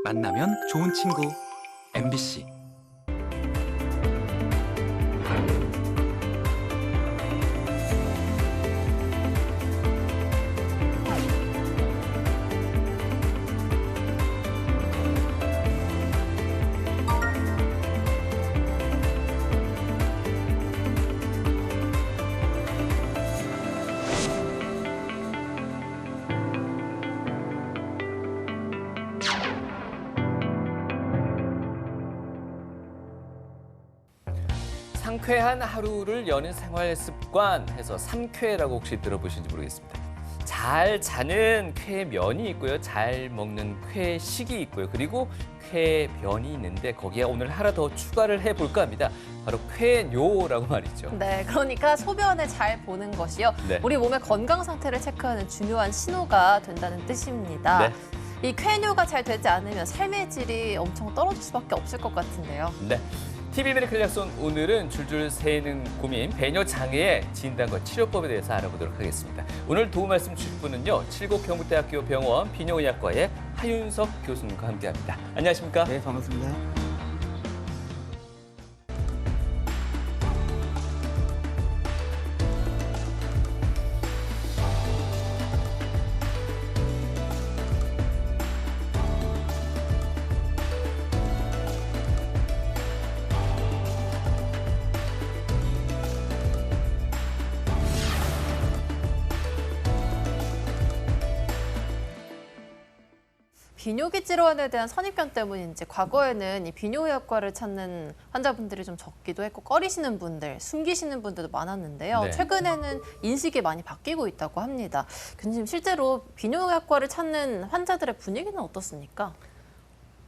만나면 좋은 친구 MBC. 상쾌한 하루를 여는 생활 습관 해서 삼쾌라고 혹시 들어보신지 모르겠습니다. 잘 자는 쾌면이 있고요. 잘 먹는 쾌식이 있고요. 그리고 쾌변이 있는데 거기에 오늘 하나 더 추가를 해볼까 합니다. 바로 쾌뇨라고 말이죠. 네, 그러니까 소변을 잘 보는 것이요. 네. 우리 몸의 건강 상태를 체크하는 중요한 신호가 된다는 뜻입니다. 네. 이 쾌뇨가 잘 되지 않으면 삶의 질이 엄청 떨어질 수밖에 없을 것 같은데요. 네. TV 메디컬 약손 오늘은 줄줄 새는 고민 배뇨 장애의 진단과 치료법에 대해서 알아보도록 하겠습니다. 오늘 도움 말씀 주실 분은요. 칠곡경북대학교 병원 비뇨의학과의 하윤석 교수님과 함께합니다. 안녕하십니까? 네, 반갑습니다. 비뇨기 질환에 대한 선입견 때문인지 과거에는 이 비뇨의학과를 찾는 환자분들이 좀 적기도 했고 꺼리시는 분들, 숨기시는 분들도 많았는데요. 네. 최근에는 인식이 많이 바뀌고 있다고 합니다. 교수님, 실제로 비뇨의학과를 찾는 환자들의 분위기는 어떻습니까?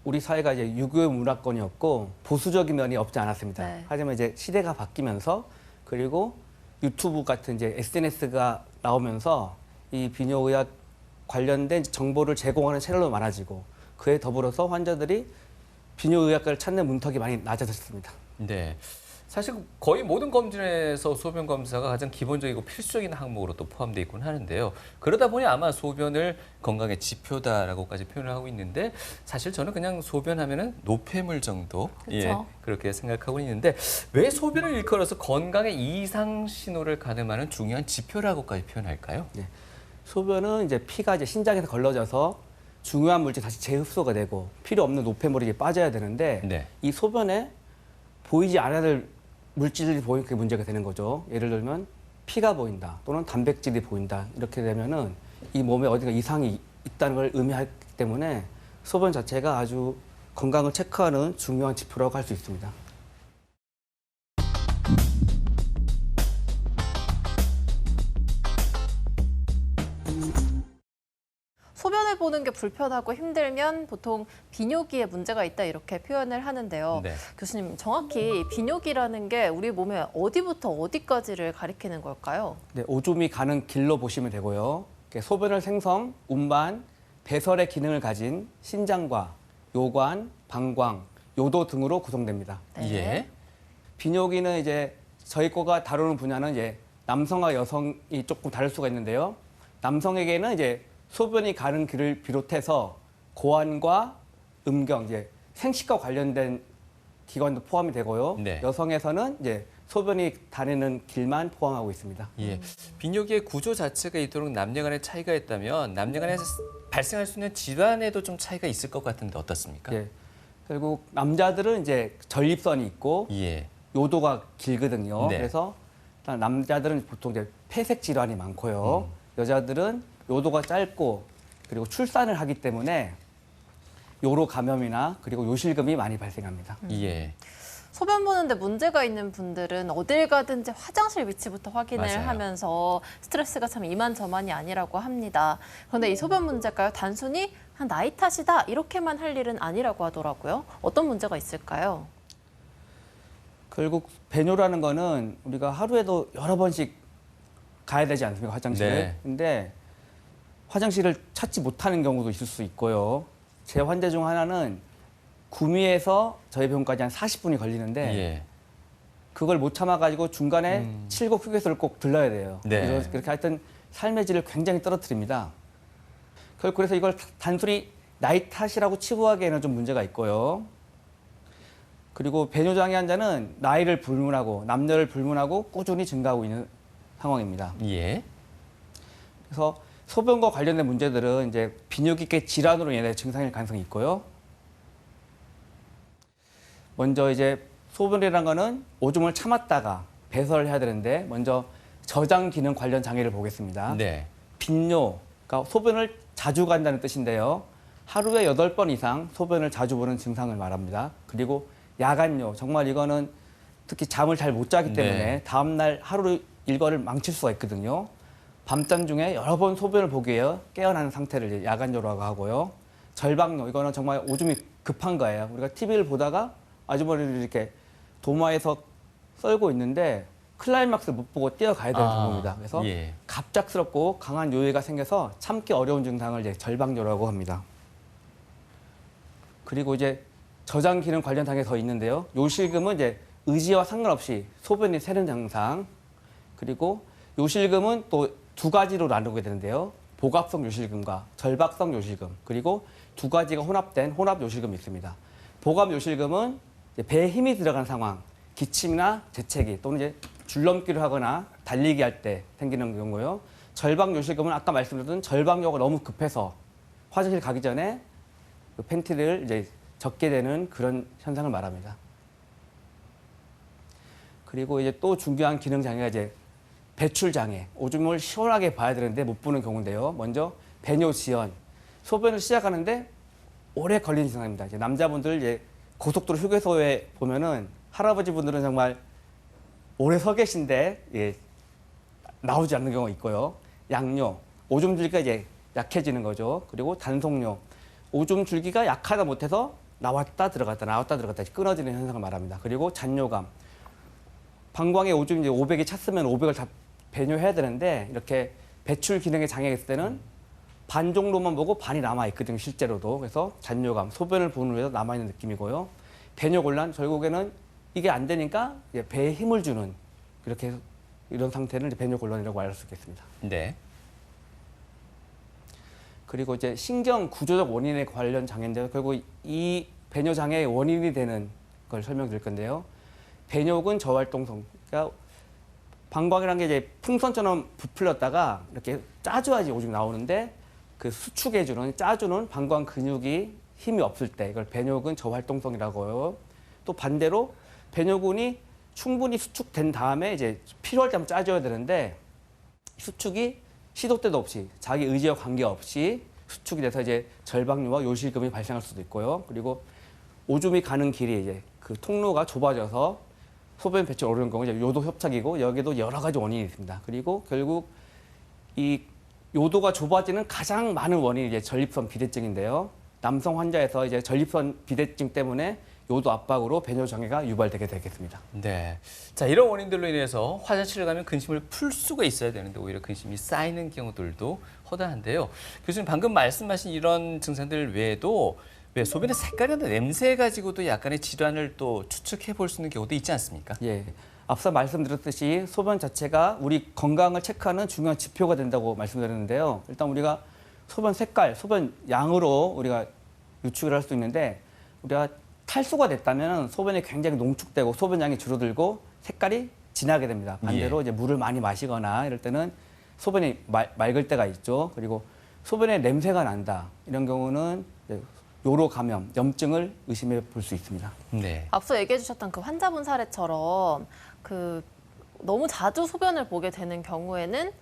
우리 사회가 이제 유교 문화권이었고 보수적인 면이 없지 않았습니다. 네. 하지만 이제 시대가 바뀌면서 그리고 유튜브 같은 이제 SNS가 나오면서 이 비뇨의학 관련된 정보를 제공하는 채널도 많아지고 그에 더불어서 환자들이 비뇨의학과를 찾는 문턱이 많이 낮아졌습니다. 네. 사실 거의 모든 검진에서 소변 검사가 가장 기본적이고 필수적인 항목으로 또 포함되어 있곤 하는데요. 그러다 보니 아마 소변을 건강의 지표다라고까지 표현을 하고 있는데 사실 저는 그냥 소변하면은 노폐물 정도 그렇게 생각하고 있는데 왜 소변을 일컬어서 건강의 이상 신호를 가늠하는 중요한 지표라고까지 표현할까요? 네. 소변은 이제 피가 이제 신장에서 걸러져서 중요한 물질 다시 재흡수가 되고 필요 없는 노폐물이 빠져야 되는데 네. 이 소변에 보이지 않아야 될 물질들이 보이는 게 문제가 되는 거죠. 예를 들면 피가 보인다 또는 단백질이 보인다 이렇게 되면은 이 몸에 어디가 이상이 있다는 걸 의미하기 때문에 소변 자체가 아주 건강을 체크하는 중요한 지표라고 할 수 있습니다. 소변을 보는 게 불편하고 힘들면 보통 비뇨기에 문제가 있다 이렇게 표현을 하는데요. 네. 교수님, 정확히 비뇨기라는 게 우리 몸의 어디부터 어디까지를 가리키는 걸까요? 네, 오줌이 가는 길로 보시면 되고요. 소변을 생성, 운반, 배설의 기능을 가진 신장과 요관, 방광, 요도 등으로 구성됩니다. 네. 예. 비뇨기는 이제 저희 거가 다루는 분야는 이제 남성과 여성이 조금 다를 수가 있는데요. 남성에게는 이제 소변이 가는 길을 비롯해서 고환과 음경, 이제 생식과 관련된 기관도 포함이 되고요. 네. 여성에서는 이제 소변이 다니는 길만 포함하고 있습니다. 예. 비뇨기의 구조 자체가 이토록 남녀 간의 차이가 있다면 남녀 간에 발생할 수 있는 질환에도 좀 차이가 있을 것 같은데 어떻습니까? 예. 결국 남자들은 이제 전립선이 있고 예. 요도가 길거든요. 네. 그래서 일단 남자들은 보통 이제 폐색 질환이 많고요. 여자들은 요도가 짧고 그리고 출산을 하기 때문에 요로 감염이나 그리고 요실금이 많이 발생합니다. 예. 소변 보는데 문제가 있는 분들은 어딜 가든지 화장실 위치부터 확인을 맞아요. 하면서 스트레스가 참 이만저만이 아니라고 합니다. 그런데 이 소변 문제가요, 단순히 한 나이 탓이다 이렇게만 할 일은 아니라고 하더라고요. 어떤 문제가 있을까요? 결국 배뇨라는 거는 우리가 하루에도 여러 번씩 가야 되지 않습니까, 화장실을. 네. 근데 화장실을 찾지 못하는 경우도 있을 수 있고요. 제 환자 중 하나는 구미에서 저희 병원까지 한 40분이 걸리는데 예. 그걸 못 참아가지고 중간에 칠곡 휴게소를 꼭 들러야 돼요. 네. 그래서 그렇게 하여튼 삶의 질을 굉장히 떨어뜨립니다. 그래서 이걸 단순히 나이 탓이라고 치부하기에는 좀 문제가 있고요. 그리고 배뇨장애 환자는 나이를 불문하고 남녀를 불문하고 꾸준히 증가하고 있는 상황입니다. 예. 그래서 소변과 관련된 문제들은 이제 비뇨기계 질환으로 인해 증상일 가능성이 있고요. 먼저 이제 소변이라는 거는 오줌을 참았다가 배설을 해야 되는데 먼저 저장 기능 관련 장애를 보겠습니다. 네. 빈뇨, 그러니까 소변을 자주 간다는 뜻인데요. 하루에 8번 이상 소변을 자주 보는 증상을 말합니다. 그리고 야간뇨, 정말 이거는 특히 잠을 잘 못 자기 때문에 네. 다음날 하루 일과를 망칠 수가 있거든요. 밤잠 중에 여러 번 소변을 보기 위해 깨어나는 상태를 이제 야간뇨라고 하고요. 절박뇨, 이거는 정말 오줌이 급한 거예요. 우리가 TV를 보다가 아주머니들이 이렇게 도마에서 썰고 있는데 클라이막스를 못 보고 뛰어가야 되는 경우입니다. 그래서 예. 갑작스럽고 강한 요해가 생겨서 참기 어려운 증상을 이제 절박뇨라고 합니다. 그리고 이제 저장 기능 관련 장애 더 있는데요. 요실금은 이제 의지와 상관없이 소변이 새는 증상. 그리고 요실금은 또 두 가지로 나누게 되는데요. 복압성 요실금과 절박성 요실금. 그리고 두 가지가 혼합된 혼합 요실금이 있습니다. 복압 요실금은 이제 배에 힘이 들어간 상황, 기침이나 재채기 또는 이제 줄넘기를 하거나 달리기 할 때 생기는 경우요. 절박 요실금은 아까 말씀드렸던 절박뇨가 너무 급해서 화장실 가기 전에 그 팬티를 이제 적게 되는 그런 현상을 말합니다. 그리고 이제 또 중요한 기능 장애가 이제 배출 장애, 오줌을 시원하게 봐야 되는데 못 보는 경우인데요. 먼저 배뇨 지연, 소변을 시작하는데 오래 걸리는 증상입니다. 이제 남자분들 이제 고속도로 휴게소에 보면은 할아버지 분들은 정말 오래 서 계신데 예, 나오지 않는 경우가 있고요. 양뇨, 오줌 줄기가 이제 약해지는 거죠. 그리고 단속뇨, 오줌 줄기가 약하다 못해서 나왔다 들어갔다 끊어지는 현상을 말합니다. 그리고 잔뇨감, 방광에 오줌이 이제 500이 찼으면 500을 다 배뇨해야 되는데 이렇게 배출 기능에 장애가 있을 때는 반 정도만 보고 반이 남아 있거든요, 실제로도. 그래서 잔뇨감, 소변을 보는 후에도 남아 있는 느낌이고요. 배뇨 곤란, 결국에는 이게 안 되니까 이제 배에 힘을 주는 이렇게 이런 상태를 이제 배뇨 곤란이라고 알 수 있겠습니다. 네. 그리고 이제 신경 구조적 원인에 관련 장애인데요. 결국 이 배뇨 장애의 원인이 되는 걸 설명드릴 건데요. 배뇨근 저활동성, 그러니까 방광이라는 게 이제 풍선처럼 부풀렸다가 이렇게 짜줘야지 오줌이 나오는데 그 수축해주는 짜주는 방광 근육이 힘이 없을 때 이걸 배뇨근 저활동성이라고 해요. 또 반대로 배뇨근이 충분히 수축된 다음에 이제 필요할 때 한번 짜줘야 되는데 수축이 시도 때도 없이 자기 의지와 관계없이 수축이 돼서 이제 절박뇨와 요실금이 발생할 수도 있고요. 그리고 오줌이 가는 길이 이제 그 통로가 좁아져서 소변 배출 어려운 경우 이제 요도 협착이고 여기도 여러 가지 원인이 있습니다. 그리고 결국 이 요도가 좁아지는 가장 많은 원인이 이제 전립선 비대증인데요. 남성 환자에서 이제 전립선 비대증 때문에 요도 압박으로 배뇨 장애가 유발되게 되겠습니다. 네. 자, 이런 원인들로 인해서 화장실을 가면 근심을 풀 수가 있어야 되는데 오히려 근심이 쌓이는 경우들도 허다한데요. 교수님 방금 말씀하신 이런 증상들 외에도 왜 소변의 색깔이나 냄새 가지고도 약간의 질환을 또 추측해 볼 수 있는 경우도 있지 않습니까? 예. 앞서 말씀드렸듯이 소변 자체가 우리 건강을 체크하는 중요한 지표가 된다고 말씀드렸는데요. 일단 우리가 소변 색깔, 소변 양으로 우리가 유축을 할 수 있는데 우리가 탈수가 됐다면 소변이 굉장히 농축되고 소변량이 줄어들고 색깔이 진하게 됩니다. 반대로 이제 물을 많이 마시거나 이럴 때는 소변이 맑을 때가 있죠. 그리고 소변에 냄새가 난다. 이런 경우는 이제 요로 감염, 염증을 의심해 볼 수 있습니다. 네. 앞서 얘기해 주셨던 그 환자분 사례처럼 그 너무 자주 소변을 보게 되는 경우에는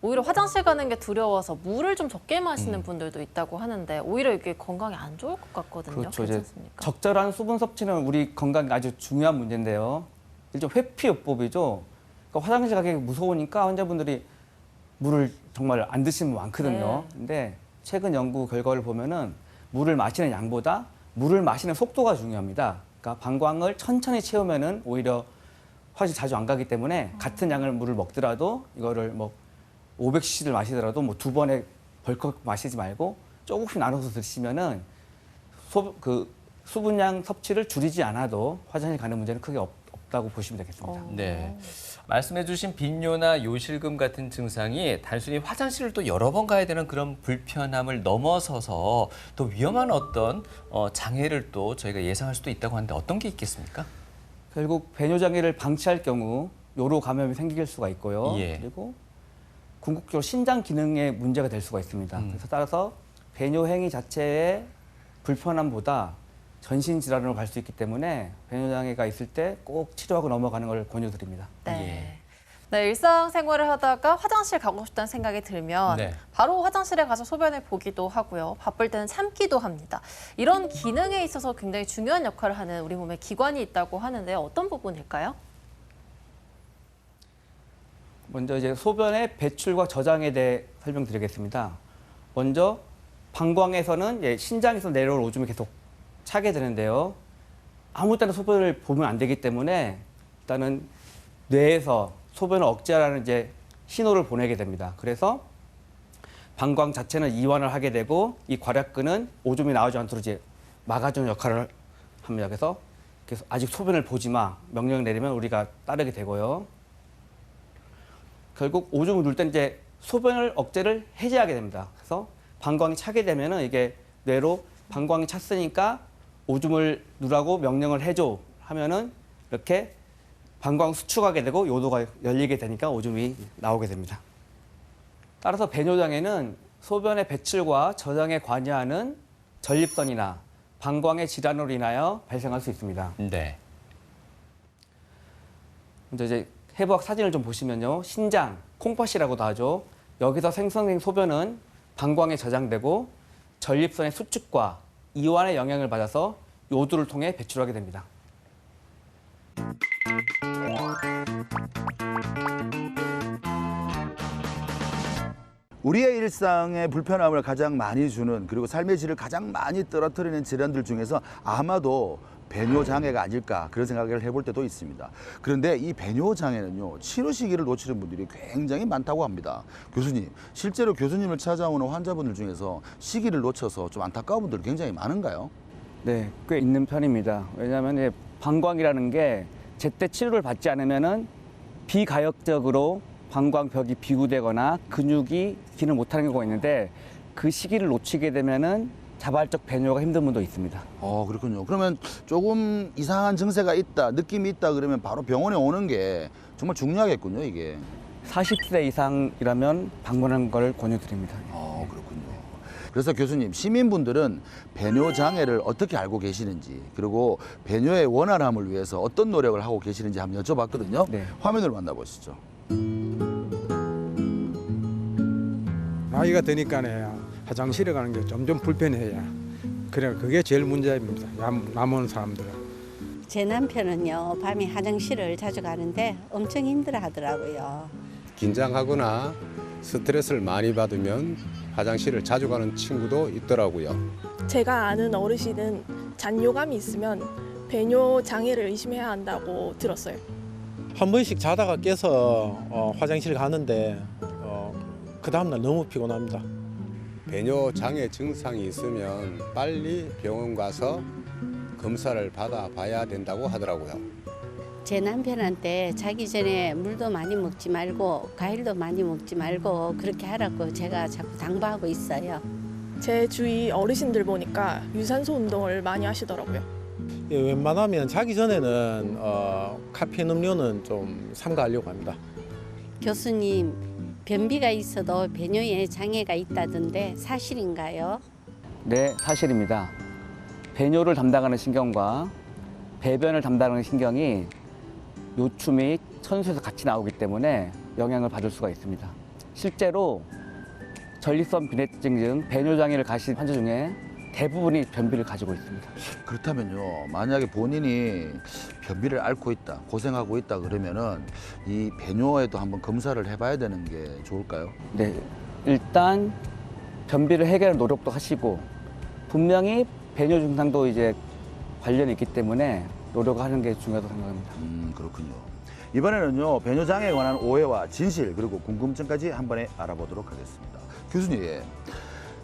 오히려 화장실 가는 게 두려워서 물을 좀 적게 마시는 분들도 있다고 하는데 오히려 이게 건강에 안 좋을 것 같거든요. 그렇죠. 이제 괜찮습니까? 적절한 수분 섭취는 우리 건강에 아주 중요한 문제인데요. 일종 회피요법이죠. 그러니까 화장실 가기 무서우니까 환자분들이 물을 정말 안 드시는 분 많거든요. 네. 근데 최근 연구 결과를 보면은 물을 마시는 양보다 물을 마시는 속도가 중요합니다. 그러니까 방광을 천천히 채우면은 오히려 화장실 자주 안 가기 때문에 같은 양을 물을 먹더라도 이거를 뭐 500cc를 마시더라도 뭐 두 번에 벌컥 마시지 말고 조금씩 나눠서 드시면은 수분량 섭취를 줄이지 않아도 화장실 가는 문제는 크게 있다고 보시면 되겠습니다. 네. 말씀해주신 빈뇨나 요실금 같은 증상이 단순히 화장실을 또 여러 번 가야 되는 그런 불편함을 넘어서서 또 위험한 어떤 장애를 또 저희가 예상할 수도 있다고 하는데 어떤 게 있겠습니까? 결국 배뇨장애를 방치할 경우 요로 감염이 생길 수가 있고요. 예. 그리고 궁극적으로 신장 기능에 문제가 될 수가 있습니다. 그래서 따라서 배뇨 행위 자체의 불편함보다 전신 질환으로 갈 수 있기 때문에 배뇨장애가 있을 때 꼭 치료하고 넘어가는 걸 권유드립니다. 네. 네, 일상생활을 하다가 화장실 가고 싶다는 생각이 들면 네. 바로 화장실에 가서 소변을 보기도 하고요. 바쁠 때는 참기도 합니다. 이런 기능에 있어서 굉장히 중요한 역할을 하는 우리 몸에 기관이 있다고 하는데 어떤 부분일까요? 먼저 이제 소변의 배출과 저장에 대해 설명드리겠습니다. 먼저 방광에서는 신장에서 내려올 오줌이 계속 차게 되는데요. 아무 때나 소변을 보면 안 되기 때문에 일단은 뇌에서 소변을 억제하라는 이제 신호를 보내게 됩니다. 그래서 방광 자체는 이완을 하게 되고 이 괄약근은 오줌이 나오지 않도록 이제 막아주는 역할을 합니다. 그래서 아직 소변을 보지 마 명령을 내리면 우리가 따르게 되고요. 결국 오줌을 누를 때 이제 소변을 억제를 해제하게 됩니다. 그래서 방광이 차게 되면은 이게 뇌로 방광이 찼으니까 오줌을 누라고 명령을 해줘 하면은 이렇게 방광 수축하게 되고 요도가 열리게 되니까 오줌이 나오게 됩니다. 따라서 배뇨장애는 소변의 배출과 저장에 관여하는 전립선이나 방광의 질환으로 인하여 발생할 수 있습니다. 네. 먼저 이제 해부학 사진을 좀 보시면요. 신장, 콩팥이라고도 하죠. 여기서 생성된 소변은 방광에 저장되고 전립선의 수축과 이완의 영향을 받아서 요도를 통해 배출하게 됩니다. 우리의 일상에 불편함을 가장 많이 주는 그리고 삶의 질을 가장 많이 떨어뜨리는 질환들 중에서 아마도 배뇨장애가 아닐까 그런 생각을 해볼 때도 있습니다. 그런데 이 배뇨장애는요, 치료 시기를 놓치는 분들이 굉장히 많다고 합니다. 교수님, 실제로 교수님을 찾아오는 환자분들 중에서 시기를 놓쳐서 좀 안타까운 분들이 굉장히 많은가요? 네, 꽤 있는 편입니다. 왜냐하면 이제 방광이라는 게 제때 치료를 받지 않으면은 비가역적으로 방광벽이 비구되거나 근육이 기능을 못하는 경우가 있는데 그 시기를 놓치게 되면은 자발적 배뇨가 힘든 분도 있습니다. 그렇군요. 그러면 조금 이상한 증세가 있다, 느낌이 있다 그러면 바로 병원에 오는 게 정말 중요하겠군요, 이게. 40세 이상이라면 방문하는 걸 권유드립니다. 그렇군요. 그래서 교수님, 시민분들은 배뇨 장애를 어떻게 알고 계시는지, 그리고 배뇨의 원활함을 위해서 어떤 노력을 하고 계시는지 한번 여쭤봤거든요. 네. 화면을 만나보시죠. 나이가 드니까네 화장실에 가는 게 점점 불편해요. 그래 그게 제일 문제입니다. 남은 사람들은. 제 남편은요, 밤에 화장실을 자주 가는데 엄청 힘들어 하더라고요. 긴장하거나 스트레스를 많이 받으면 화장실을 자주 가는 친구도 있더라고요. 제가 아는 어르신은 잔뇨감이 있으면 배뇨 장애를 의심해야 한다고 들었어요. 한 번씩 자다가 깨서 화장실 가는데 그 다음날 너무 피곤합니다. 배뇨 장애 증상이 있으면 빨리 병원 가서 검사를 받아봐야 된다고 하더라고요. 제 남편한테 자기 전에 물도 많이 먹지 말고 과일도 많이 먹지 말고 그렇게 하라고 제가 자꾸 당부하고 있어요. 제 주위 어르신들 보니까 유산소 운동을 많이 하시더라고요. 예, 웬만하면 자기 전에는 카페인 음료는 좀 삼가하려고 합니다. 교수님, 변비가 있어도 배뇨에 장애가 있다던데 사실인가요? 네, 사실입니다. 배뇨를 담당하는 신경과 배변을 담당하는 신경이 요추 및 천수에서 같이 나오기 때문에 영향을 받을 수가 있습니다. 실제로 전립선 비대증 등 배뇨장애를 가진 환자 중에 대부분이 변비를 가지고 있습니다. 그렇다면요, 만약에 본인이 변비를 앓고 있다, 고생하고 있다 그러면은 이 배뇨에도 한번 검사를 해봐야 되는 게 좋을까요? 네, 일단 변비를 해결할 노력도 하시고 분명히 배뇨 증상도 이제 관련이 있기 때문에 노력하는 게 중요하다고 생각합니다. 그렇군요. 이번에는요, 배뇨장애에 관한 오해와 진실 그리고 궁금증까지 한 번에 알아보도록 하겠습니다. 교수님,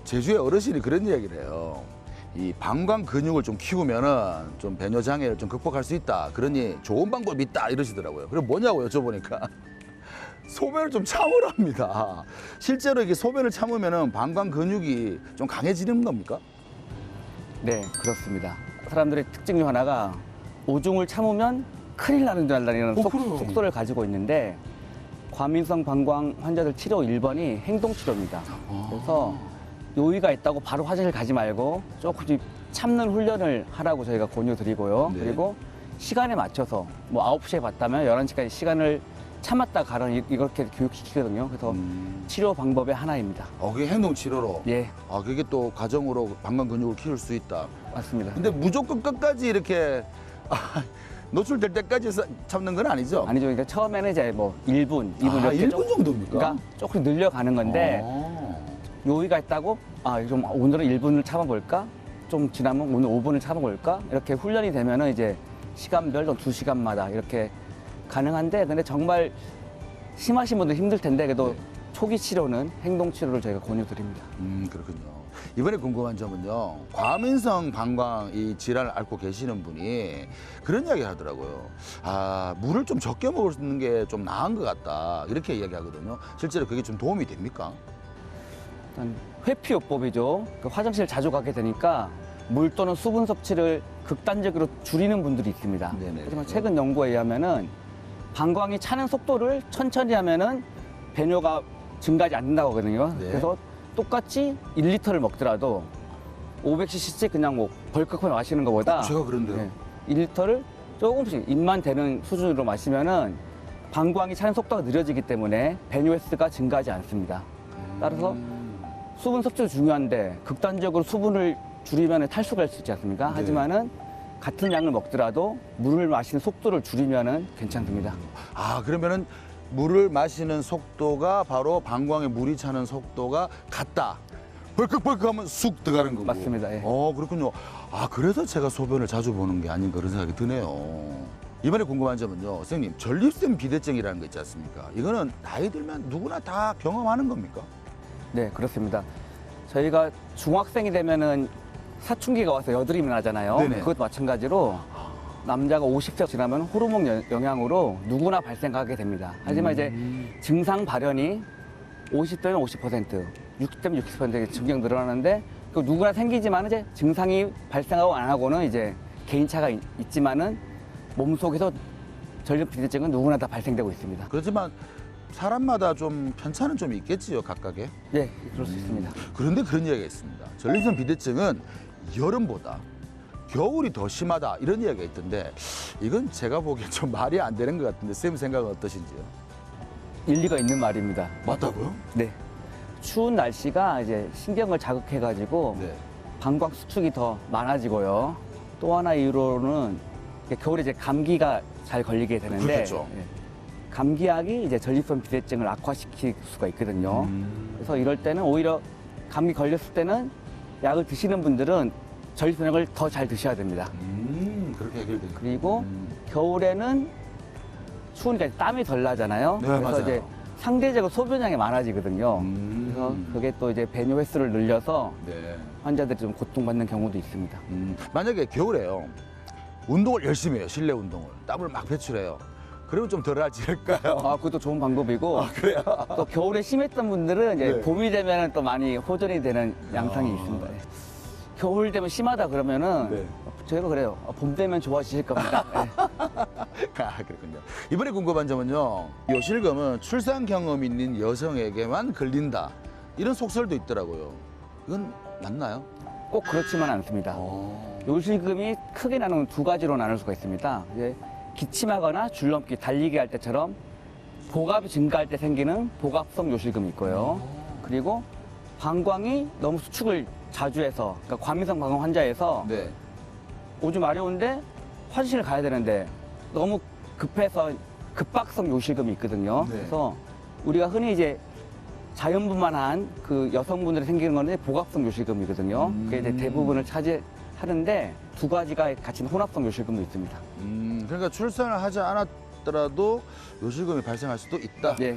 제주의 어르신이 그런 이야기를 해요. 이 방광 근육을 좀 키우면은 좀 배뇨 장애를 좀 극복할 수 있다. 그러니 좋은 방법이 있다 이러시더라고요. 그럼 뭐냐고 여쭤보니까 소변을 좀 참으랍니다. 실제로 이게 소변을 참으면은 방광 근육이 좀 강해지는 겁니까? 네, 그렇습니다. 사람들의 특징 중 하나가 오줌을 참으면 큰일 나는 줄 알다는 그래요? 속설을 가지고 있는데 과민성 방광 환자들 치료 1번이 행동치료입니다. 그래서 요의가 있다고 바로 화장실 가지 말고 조금씩 참는 훈련을 하라고 저희가 권유드리고요. 네. 그리고 시간에 맞춰서 뭐 9시에 봤다면 11시까지 시간을 참았다 가는 이렇게 교육시키거든요. 그래서 치료 방법의 하나입니다. 그게 행동 치료로. 예, 그게 또 가정으로 방광 근육을 키울 수 있다. 맞습니다. 근데 무조건 끝까지 이렇게 노출될 때까지 참는 건 아니죠? 아니죠. 그러니까 처음에는 이제 뭐 1분, 2분 이렇게 1분 정도입니까? 그러니까 조금 늘려가는 건데 요의가 있다고 좀 오늘은 1분을 참아볼까? 좀 지나면 오늘 5분을 참아볼까? 이렇게 훈련이 되면은 이제 시간별 좀 2시간마다 이렇게 가능한데 근데 정말 심하신 분들 힘들 텐데 그래도 초기 치료는 행동 치료를 저희가 권유드립니다. 그렇군요. 이번에 궁금한 점은요. 과민성 방광 이 질환을 앓고 계시는 분이 그런 이야기 하더라고요. 물을 좀 적게 먹는 게 좀 나은 것 같다. 이렇게 이야기하거든요. 실제로 그게 좀 도움이 됩니까? 일단 회피요법이죠. 그 화장실 자주 가게 되니까 물 또는 수분 섭취를 극단적으로 줄이는 분들이 있습니다. 네네. 하지만 최근 연구에 의하면은 방광이 차는 속도를 천천히 하면은 배뇨가 증가하지 않는다고 하거든요. 네. 그래서 똑같이 1리터를 먹더라도 500ccc 그냥 뭐 벌컥 마시는 것보다 제가 그런데요. 1리터를 조금씩 입만 대는 수준으로 마시면은 방광이 차는 속도가 느려지기 때문에 배뇨 횟수가 증가하지 않습니다. 따라서 수분 섭취도 중요한데 극단적으로 수분을 줄이면 탈수가 할 수 있지 않습니까? 네. 하지만은 같은 양을 먹더라도 물을 마시는 속도를 줄이면은 괜찮습니다. 그러면은 물을 마시는 속도가 바로 방광에 물이 차는 속도가 같다. 벌컥벌컥 하면 쑥 들어가는 거고. 맞습니다. 예. 그렇군요. 그래서 제가 소변을 자주 보는 게 아닌가 그런 생각이 드네요. 이번에 궁금한 점은요. 선생님, 전립선 비대증이라는 거 있지 않습니까? 이거는 나이 들면 누구나 다 경험하는 겁니까? 네, 그렇습니다. 저희가 중학생이 되면은 사춘기가 와서 여드름이 나잖아요. 네네. 그것도 마찬가지로 남자가 50세 지나면 호르몬 영향으로 누구나 발생하게 됩니다. 하지만 이제 증상 발현이 50대면 50%, 60대면 60%의 증경 늘어나는데 그 누구나 생기지만 이제 증상이 발생하고 안 하고는 이제 개인차가 있지만은 몸속에서 전립선 비대증은 누구나 다 발생되고 있습니다. 그렇지만 사람마다 좀 편차는 좀 있겠지요, 각각에. 네, 그럴 수 있습니다. 그런데 그런 이야기가 있습니다. 전립선 비대증은 여름보다 겨울이 더 심하다 이런 이야기가 있던데 이건 제가 보기엔 좀 말이 안 되는 것 같은데 선생님 생각은 어떠신지요? 일리가 있는 말입니다. 맞다고요? 네. 추운 날씨가 이제 신경을 자극해가지고 네. 방광 수축이 더 많아지고요. 또 하나 이유로는 겨울에 이제 감기가 잘 걸리게 되는데 그렇겠죠. 예, 감기약이 이제 전립선 비대증을 악화시킬 수가 있거든요. 그래서 이럴 때는 오히려 감기 걸렸을 때는 약을 드시는 분들은 전립선약을 더 잘 드셔야 됩니다. 그렇게 해결돼요. 그리고 겨울에는 추우니까 땀이 덜 나잖아요. 네, 그래서 맞아요. 이제 상대적으로 소변량이 많아지거든요. 그래서 그게 또 이제 배뇨 횟수를 늘려서 네. 환자들이 좀 고통받는 경우도 있습니다. 만약에 겨울에요. 운동을 열심히 해요. 실내 운동을. 땀을 막 배출해요. 그러면 좀 덜하질까요? 그것도 좋은 방법이고 그래요? 또 겨울에 심했던 분들은 이제 네. 봄이 되면 또 많이 호전이 되는 양상이 있습니다. 겨울 되면 심하다 그러면은 네. 저희가 그래요. 봄 되면 좋아지실 겁니다. 네. 그렇군요. 이번에 궁금한 점은요. 요실금은 출산 경험 있는 여성에게만 걸린다. 이런 속설도 있더라고요. 이건 맞나요? 꼭 그렇지만 않습니다. 요실금이 크게 나누는 두 가지로 나눌 수가 있습니다. 이제 기침하거나 줄넘기, 달리기 할 때처럼 복압이 증가할 때 생기는 복압성 요실금이 있고요. 그리고 방광이 너무 수축을 자주 해서, 그러니까 과민성 방광 환자에서 네. 오줌 마려운데 화장실을 가야 되는데 너무 급해서 급박성 요실금이 있거든요. 네. 그래서 우리가 흔히 이제 자연분만한 그 여성분들이 생기는 건데 복압성 요실금이거든요. 그게 이제 대부분을 차지하는데 두 가지가 같이 혼합성 요실금도 있습니다. 그러니까 출산을 하지 않았더라도 요실금이 발생할 수도 있다. 네.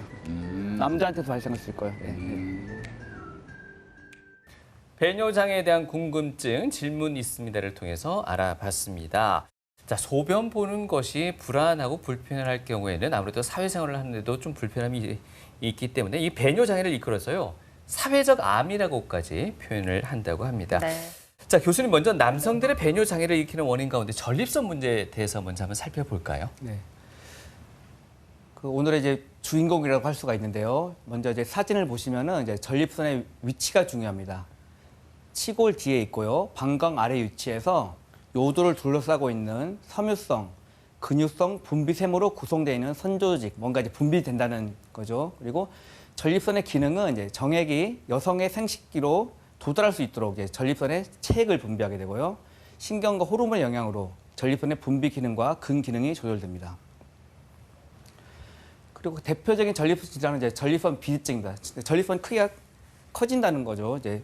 남자한테도 발생할 수 있을 거예요. 네. 배뇨장애에 대한 궁금증, 질문 있습니다를 통해서 알아봤습니다. 자, 소변 보는 것이 불안하고 불편할 경우에는 아무래도 사회생활을 하는데도 좀 불편함이 있기 때문에 이 배뇨장애를 이끌어서요, 사회적 암이라고까지 표현을 한다고 합니다. 네. 자, 교수님 먼저 남성들의 배뇨장애를 일으키는 원인 가운데 전립선 문제에 대해서 먼저 한번 살펴볼까요? 네. 그 오늘의 이제 주인공이라고 할 수가 있는데요. 먼저 이제 사진을 보시면은 이제 전립선의 위치가 중요합니다. 치골 뒤에 있고요. 방광 아래 위치에서 요도를 둘러싸고 있는 섬유성, 근육성 분비샘으로 구성되어 있는 선조직, 뭔가 이제 분비된다는 거죠. 그리고 전립선의 기능은 이제 정액이 여성의 생식기로 도달할 수 있도록 이제 전립선에 체액을 분비하게 되고요. 신경과 호르몬의 영향으로 전립선의 분비 기능과 근 기능이 조절됩니다. 그리고 대표적인 전립선 질환은 이제 전립선 비대증입니다. 전립선 크기가 커진다는 거죠. 이제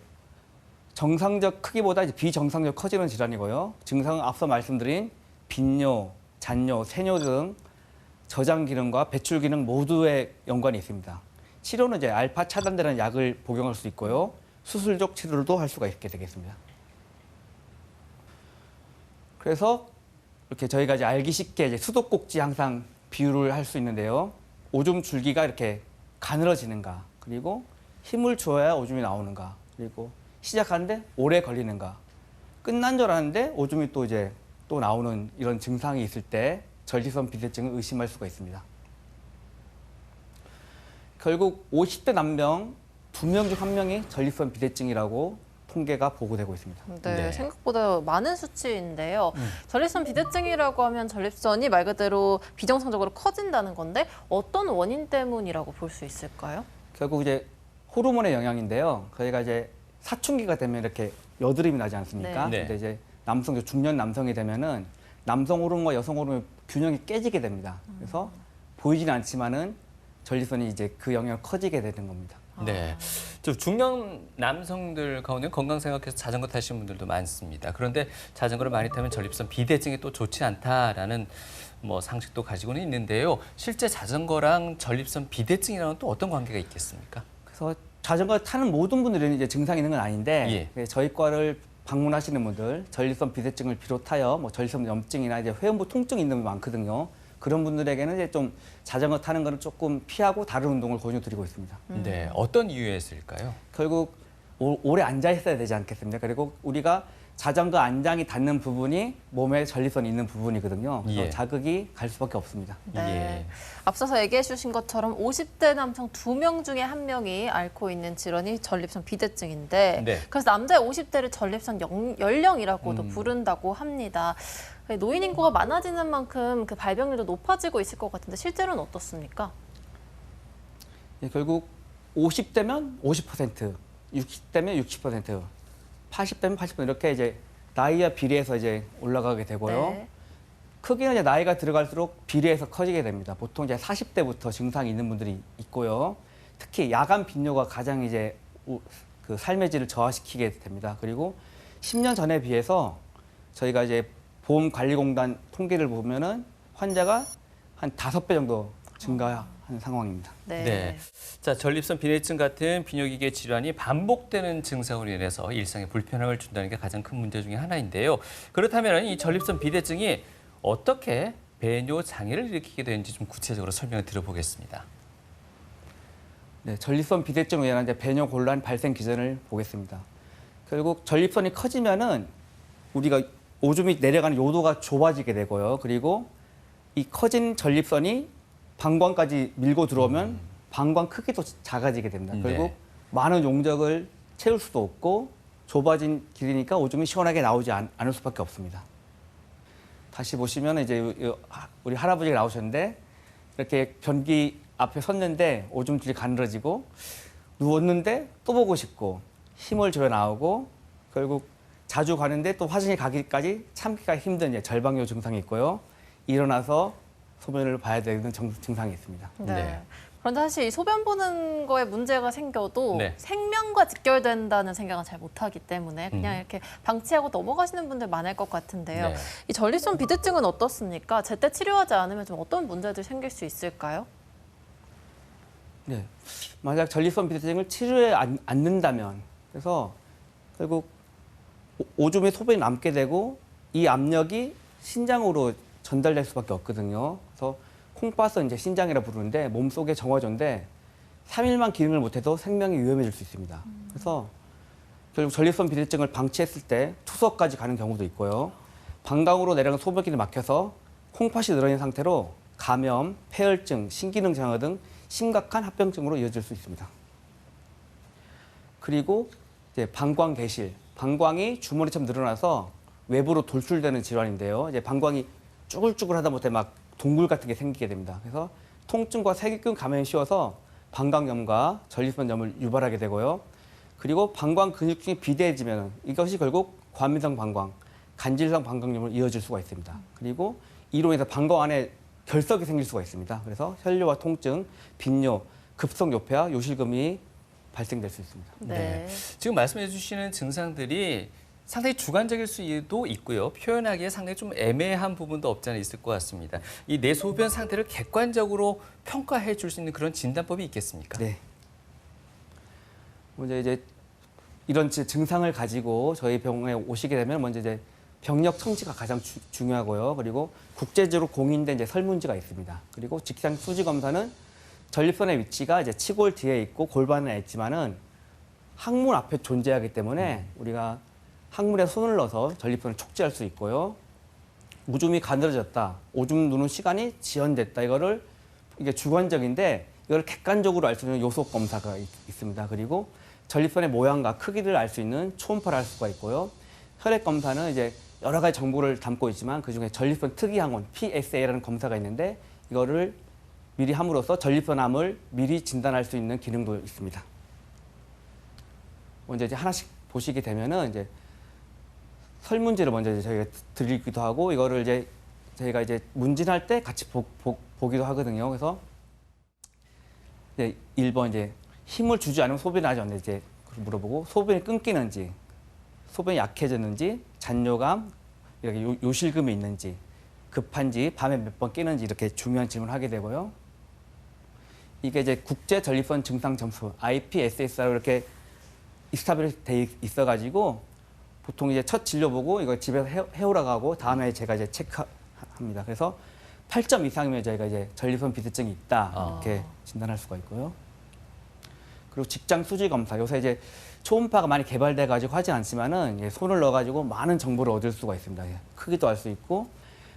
정상적 크기보다 이제 비정상적 커지는 질환이고요. 증상은 앞서 말씀드린 빈뇨, 잔뇨, 세뇨 등 저장 기능과 배출 기능 모두에 연관이 있습니다. 치료는 이제 알파 차단되는 약을 복용할 수 있고요. 수술적 치료도 할 수가 있게 되겠습니다. 그래서 이렇게 저희가 이제 알기 쉽게 이제 수도꼭지 항상 비유를 할 수 있는데요. 오줌 줄기가 이렇게 가늘어지는가, 그리고 힘을 줘야 오줌이 나오는가, 그리고 시작하는데 오래 걸리는가, 끝난 줄 알았는데 오줌이 또 이제 또 나오는 이런 증상이 있을 때 전립선 비대증을 의심할 수가 있습니다. 결국 50대 남성 2명 중 1명이 전립선 비대증이라고 통계가 보고되고 있습니다. 네, 네. 생각보다 많은 수치인데요. 전립선 비대증이라고 하면 전립선이 말 그대로 비정상적으로 커진다는 건데 어떤 원인 때문이라고 볼 수 있을까요? 결국 이제 호르몬의 영향인데요. 저희가 이제 사춘기가 되면 이렇게 여드름이 나지 않습니까? 네. 근데 이제 남성, 중년 남성이 되면은 남성 호르몬과 여성 호르몬의 균형이 깨지게 됩니다. 그래서 보이지는 않지만은 전립선이 이제 그 영향을 커지게 되는 겁니다. 네. 저 중년 남성들 가운데 건강 생각해서 자전거 타시는 분들도 많습니다. 그런데 자전거를 많이 타면 전립선 비대증이 또 좋지 않다라는 뭐 상식도 가지고는 있는데요. 실제 자전거랑 전립선 비대증이랑은 또 어떤 관계가 있겠습니까? 그래서 자전거 타는 모든 분들은 이제 증상이 있는 건 아닌데 저희 과를 방문하시는 분들 전립선 비대증을 비롯하여 뭐 전립선 염증이나 이제 회음부 통증이 있는 분이 많거든요. 그런 분들에게는 이제 좀 자전거 타는 거는 조금 피하고 다른 운동을 권유드리고 있습니다. 네, 어떤 이유에서일까요? 결국 오래 앉아 있어야 되지 않겠습니까? 그리고 우리가 자전거 안장이 닿는 부분이 몸에 전립선이 있는 부분이거든요. 그래서 자극이 갈 수밖에 없습니다. 네. 앞서서 얘기해 주신 것처럼 50대 남성 2명 중에 1명이 앓고 있는 질환이 전립선 비대증인데 네. 그래서 남자의 50대를 전립선 연령이라고도 부른다고 합니다. 노인 인구가 많아지는 만큼 그 발병률도 높아지고 있을 것 같은데 실제로는 어떻습니까? 예, 결국 50대면 50%, 60대면 60%, 80대면 80% 이렇게 이제 나이와 비례해서 이제 올라가게 되고요. 네. 크기는 이제 나이가 들어갈수록 비례해서 커지게 됩니다. 보통 이제 40대부터 증상이 있는 분들이 있고요. 특히 야간 빈뇨가 가장 이제 그 삶의 질을 저하시키게 됩니다. 그리고 10년 전에 비해서 저희가 이제 보험관리공단 통계를 보면은 환자가 한 5배 정도 증가한 상황입니다. 네. 네. 자, 전립선 비대증 같은 비뇨기계 질환이 반복되는 증상으로 인해서 일상에 불편함을 준다는 게 가장 큰 문제 중에 하나인데요. 그렇다면 이 전립선 비대증이 어떻게 배뇨 장애를 일으키게 되는지 좀 구체적으로 설명을 들어보겠습니다. 네, 전립선 비대증으로 인한 이제 배뇨 곤란 발생 기전을 보겠습니다. 결국 전립선이 커지면은 우리가 오줌이 내려가는 요도가 좁아지게 되고요. 그리고 이 커진 전립선이 방광까지 밀고 들어오면 방광 크기도 작아지게 됩니다. 결국 많은 용적을 채울 수도 없고 좁아진 길이니까 오줌이 시원하게 나오지 않을 수밖에 없습니다. 다시 보시면 이제 우리 할아버지가 나오셨는데 이렇게 변기 앞에 섰는데 오줌줄이 가늘어지고 누웠는데 또 보고 싶고 힘을 줘야 나오고 결국 자주 가는데 또 화장실 가기까지 참기가 힘든 절방뇨 증상이 있고요. 일어나서 소변을 봐야 되는 증상이 있습니다. 네. 그런데 사실 이 소변 보는 거에 문제가 생겨도 생명과 직결된다는 생각은 잘 못하기 때문에 그냥 이렇게 방치하고 넘어가시는 분들 많을 것 같은데요. 이 전립선 비대증은 어떻습니까? 제때 치료하지 않으면 좀 어떤 문제들이 생길 수 있을까요? 네, 만약 전립선 비대증을 치료해 않는다면 그래서 결국 오줌에 소변이 남게 되고 이 압력이 신장으로 전달될 수밖에 없거든요. 그래서 콩팥은 이제 신장이라 부르는데 몸속의 정화조인데 3일만 기능을 못해도 생명이 위험해질 수 있습니다. 그래서 결국 전립선 비대증을 방치했을 때 투석까지 가는 경우도 있고요. 방광으로 내려간 소변길이 막혀서 콩팥이 늘어있는 상태로 감염, 폐혈증, 신기능 장애 등 심각한 합병증으로 이어질 수 있습니다. 그리고 이제 방광 개실, 방광이 주머니처럼 늘어나서 외부로 돌출되는 질환인데요. 이제 방광이 쭈글쭈글하다 못해 막 동굴 같은 게 생기게 됩니다. 그래서 통증과 세균 감염이 쉬워서 방광염과 전립선염을 유발하게 되고요. 그리고 방광 근육층이 비대해지면 이것이 결국 과민성 방광, 간질성 방광염으로 이어질 수가 있습니다. 그리고 이로 인해서 방광 안에 결석이 생길 수가 있습니다. 그래서 혈뇨와 통증, 빈뇨, 급성 요폐와 요실금이 발생될 수 있습니다. 네. 지금 말씀해 주시는 증상들이 상당히 주관적일 수도 있고요. 표현하기에 상당히 좀 애매한 부분도 없지 않아 있을 것 같습니다. 이 내 소변 상태를 객관적으로 평가해 줄 수 있는 그런 진단법이 있겠습니까? 네. 먼저 이제 이런 증상을 가지고 저희 병원에 오시게 되면 먼저 이제 병력 청지가 가장 중요하고요. 그리고 국제적으로 공인된 이제 설문지가 있습니다. 그리고 직장 수지 검사는 전립선의 위치가 이제 치골 뒤에 있고 골반에 있지만은 항문 앞에 존재하기 때문에 우리가 항문에 손을 넣어서 전립선을 촉지할 수 있고요. 오줌이 가늘어졌다, 오줌 누는 시간이 지연됐다. 이게 주관적인데 이걸 객관적으로 알 수 있는 요소 검사가 있습니다. 그리고 전립선의 모양과 크기를 알 수 있는 초음파를 할 수가 있고요. 혈액 검사는 이제 여러 가지 정보를 담고 있지만 그중에 전립선 특이항원 PSA라는 검사가 있는데 이거를 미리 함으로써 전립선암을 미리 진단할 수 있는 기능도 있습니다. 먼저 이제 하나씩 보시게 되면은 이제 설문지를 먼저 이제 저희가 드리기도 하고 이거를 이제 저희가 이제 문진할 때 같이 보기도 하거든요. 그래서 이제 1번 이제 힘을 주지 않으면 소변이 나지 않는지 이제 물어보고 소변이 끊기는지, 소변이 약해졌는지, 잔뇨감, 이렇게 요실금이 있는지, 급한지, 밤에 몇 번 깨는지 이렇게 중요한 질문을 하게 되고요. 이게 이제 국제 전립선 증상 점수 IPSS로 이렇게 익스타블이 돼 있어가지고 보통 이제 첫 진료 보고 이거 집에서 해오라고 하고 다음에 제가 이제 체크합니다. 그래서 8점 이상이면 저희가 이제 전립선 비대증이 있다 이렇게 진단할 수가 있고요. 그리고 직장 수지 검사 요새 이제 초음파가 많이 개발돼가지고 하지 않지만은 손을 넣어가지고 많은 정보를 얻을 수가 있습니다. 크기도 알 수 있고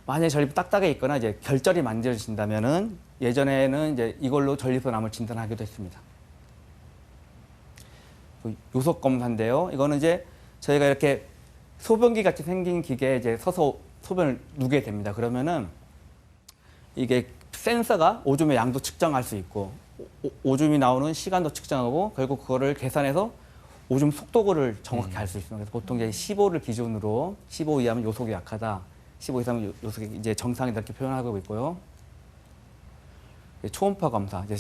만약에 전립이 딱딱해 있거나 이제 결절이 만들어진다면은 예전에는 이제 이걸로 전립선암을 진단하기도 했습니다. 요속 검사인데요. 이거는 이제 저희가 이렇게 소변기 같이 생긴 기계에 이제 서서 소변을 누게 됩니다. 그러면은 이게 센서가 오줌의 양도 측정할 수 있고 오줌이 나오는 시간도 측정하고 결국 그거를 계산해서 오줌 속도를 정확히 알 수 있습니다. 그래서 보통 이제 15를 기준으로 15 이하면 요속이 약하다, 15 이상은 요속이 이제 정상이다 이렇게 표현하고 있고요. 초음파 검사. 이제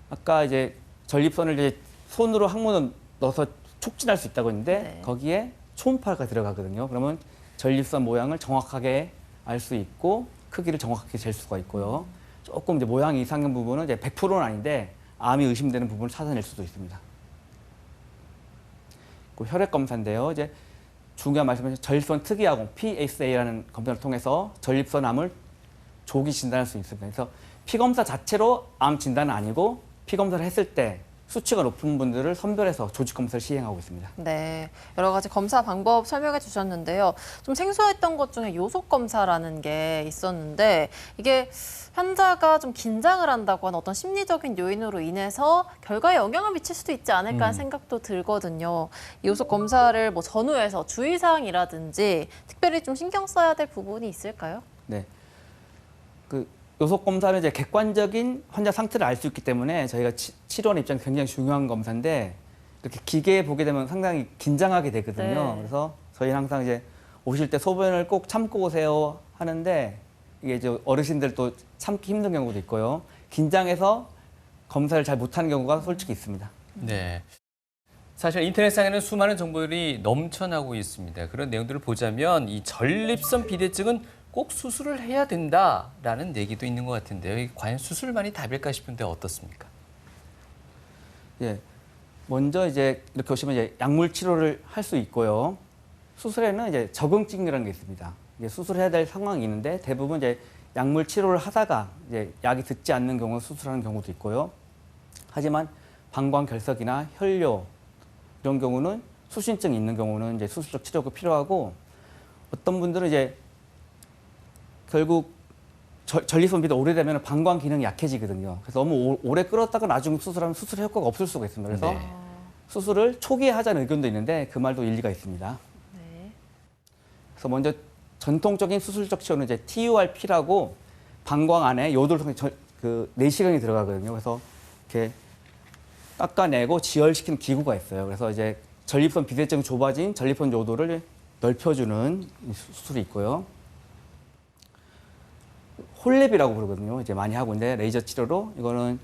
아까 이제 전립선을 이제 손으로 항문을 넣어서 촉진할 수 있다고 했는데 거기에 초음파가 들어가거든요. 그러면 전립선 모양을 정확하게 알 수 있고 크기를 정확하게 잴 수가 있고요. 조금 이제 모양이 이상한 부분은 이제 100%는 아닌데 암이 의심되는 부분을 찾아낼 수도 있습니다. 그 혈액 검사인데요. 이제 중요한 말씀은 전립선 특이하고 PSA라는 검사를 통해서 전립선암을 조기 진단할 수 있습니다. 그래서 피 검사 자체로 암 진단은 아니고 피 검사를 했을 때 수치가 높은 분들을 선별해서 조직 검사를 시행하고 있습니다. 네, 여러 가지 검사 방법 설명해 주셨는데요. 좀 생소했던 것 중에 요속 검사라는 게 있었는데 이게 환자가 좀 긴장을 한다고 하는 어떤 심리적인 요인으로 인해서 결과에 영향을 미칠 수도 있지 않을까 하는 생각도 들거든요. 이 요속 검사를 뭐 전후해서 주의사항이라든지 특별히 좀 신경 써야 될 부분이 있을까요? 네. 요속 검사는 이제 객관적인 환자 상태를 알 수 있기 때문에 저희가 치료하는 입장에서 굉장히 중요한 검사인데 이렇게 기계에 보게 되면 상당히 긴장하게 되거든요. 네. 그래서 저희는 항상 이제 오실 때 소변을 꼭 참고 오세요 하는데 이게 이제 어르신들도 참기 힘든 경우도 있고요. 긴장해서 검사를 잘 못하는 경우가 솔직히 있습니다. 네. 사실 인터넷상에는 수많은 정보들이 넘쳐나고 있습니다. 그런 내용들을 보자면 이 전립선 비대증은 꼭 수술을 해야 된다라는 얘기도 있는 것 같은데요. 과연 수술만이 답일까 싶은데 어떻습니까? 예, 먼저 이제 이렇게 오시면 이제 약물 치료를 할 수 있고요. 수술에는 이제 적응증이라는 게 있습니다. 이제 수술해야 될 상황이 있는데 대부분 이제 약물 치료를 하다가 이제 약이 듣지 않는 경우 수술하는 경우도 있고요. 하지만 방광 결석이나 혈뇨 이런 경우는 수신증이 있는 경우는 이제 수술적 치료가 필요하고 어떤 분들은 이제 결국 전립선비도 오래되면 방광 기능이 약해지거든요. 그래서 너무 오래 끌었다가 나중에 수술하면 수술 효과가 없을 수가 있습니다. 그래서 네. 수술을 초기에 하자는 의견도 있는데 그 말도 일리가 있습니다. 네. 그래서 먼저 전통적인 수술적 치료는 이제 TURP라고 방광 안에 요도를 통해 그 내시경이 들어가거든요. 그래서 이렇게 깎아내고 지혈시키는 기구가 있어요. 그래서 이제 전립선 비대증이 좁아진 전립선 요도를 넓혀주는 수술이 있고요. 홀랩이라고 부르거든요. 이제 많이 하고 있는데 레이저 치료로 이거는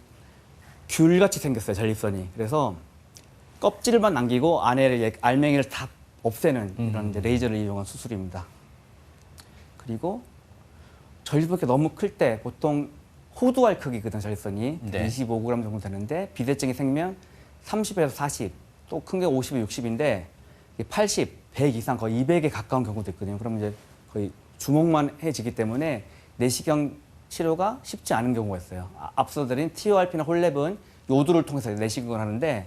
귤같이 생겼어요. 전립선이. 그래서 껍질만 남기고 안에 알맹이를 다 없애는 이런 이제 레이저를 이용한 수술입니다. 그리고 전립선이 너무 클 때 보통 호두알 크기거든 전립선이. 네. 25g 정도 되는데 비대증이 생기면 30에서 40, 또 큰 게 50에 60인데 80, 100 이상 거의 200에 가까운 경우도 있거든요. 그럼 이제 거의 주먹만 해지기 때문에 내시경 치료가 쉽지 않은 경우가 있어요. 앞서 드린 TURP나 홀랩은 요도를 통해서 내시경을 하는데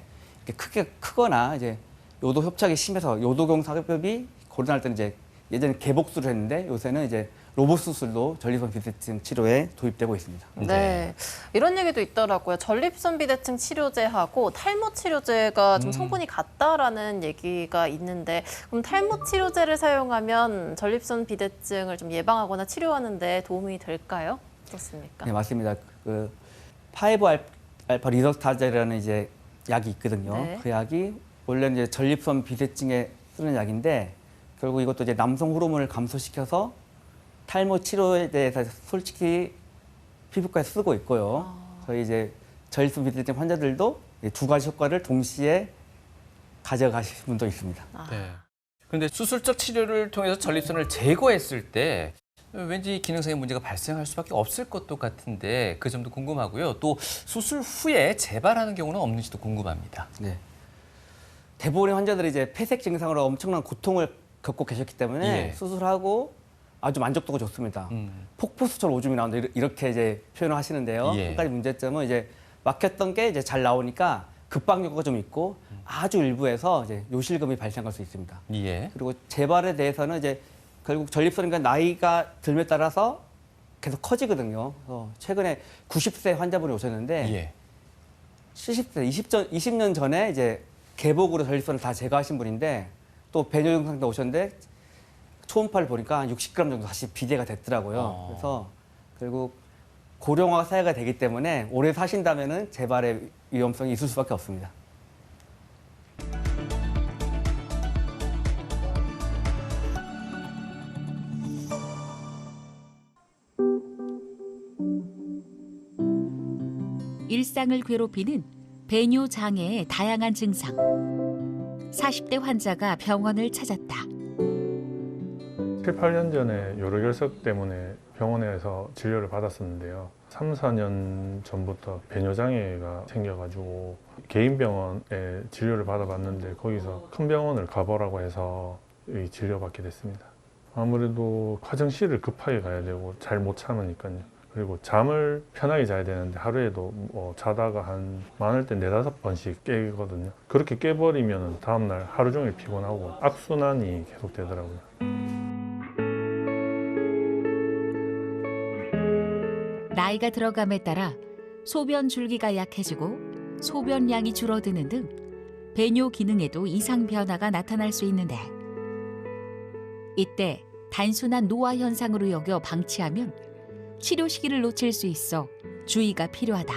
크게 크거나 이제 요도 협착이 심해서 요도경 사ገብ이 고려할 때는 이제 예전에 개복수를 했는데 요새는 이제 로봇 수술도 전립선 비대증 치료에 도입되고 있습니다. 네. 이런 얘기도 있더라고요. 전립선 비대증 치료제하고 탈모 치료제가 좀 성분이 같다라는 얘기가 있는데 그럼 탈모 치료제를 사용하면 전립선 비대증을 좀 예방하거나 치료하는 데 도움이 될까요? 어떻습니까? 네, 맞습니다. 그 5알파 리덕타제라는 이제 약이 있거든요. 네. 그 약이 원래는 이제 전립선 비대증에 쓰는 약인데 결국 이것도 이제 남성 호르몬을 감소시켜서 탈모 치료에 대해서 솔직히 피부과에 쓰고 있고요. 저희 이제 전립선 비대증 환자들도 두 가지 효과를 동시에 가져가시는 분도 있습니다. 네. 그런데 수술적 치료를 통해서 전립선을 제거했을 때 왠지 기능성의 문제가 발생할 수밖에 없을 것도 같은데 그 점도 궁금하고요. 또 수술 후에 재발하는 경우는 없는지도 궁금합니다. 네. 대부분의 환자들이 이제 폐색 증상으로 엄청난 고통을 겪고 계셨기 때문에 예. 수술하고 아주 만족도가 좋습니다. 폭포수처럼 오줌이 나온다 이렇게 이제 표현을 하시는데요. 예. 한 가지 문제점은 이제 막혔던 게 이제 잘 나오니까 급박요가 좀 있고 아주 일부에서 이제 요실금이 발생할 수 있습니다. 예. 그리고 재발에 대해서는 이제 결국 전립선이니까 나이가 들에 따라서 계속 커지거든요. 그래서 최근에 90세 환자분이 오셨는데 예. 70세, 20년 전에 이제 개복으로 전립선을 다 제거하신 분인데 또 배뇨 증상도 오셨는데 초음파를 보니까 한 60g 정도 다시 비대가 됐더라고요. 그래서 결국 고령화 사회가 되기 때문에 오래 사신다면은 재발의 위험성이 있을 수밖에 없습니다. 일상을 괴롭히는 배뇨 장애의 다양한 증상. 40대 환자가 병원을 찾았다. 7, 8년 전에 요로결석 때문에 병원에서 진료를 받았었는데요. 3, 4년 전부터 배뇨장애가 생겨가지고 개인 병원에 진료를 받아봤는데 거기서 큰 병원을 가보라고 해서 진료받게 됐습니다. 아무래도 화장실을 급하게 가야 되고 잘 못 참으니까요. 그리고 잠을 편하게 자야 되는데 하루에도 자다가 한 많을 때 4-5번씩 깨거든요. 그렇게 깨버리면 다음날 하루 종일 피곤하고 악순환이 계속되더라고요. 나이가 들어감에 따라 소변 줄기가 약해지고 소변량이 줄어드는 등 배뇨 기능에도 이상 변화가 나타날 수 있는데 이때 단순한 노화 현상으로 여겨 방치하면 치료 시기를 놓칠 수 있어 주의가 필요하다.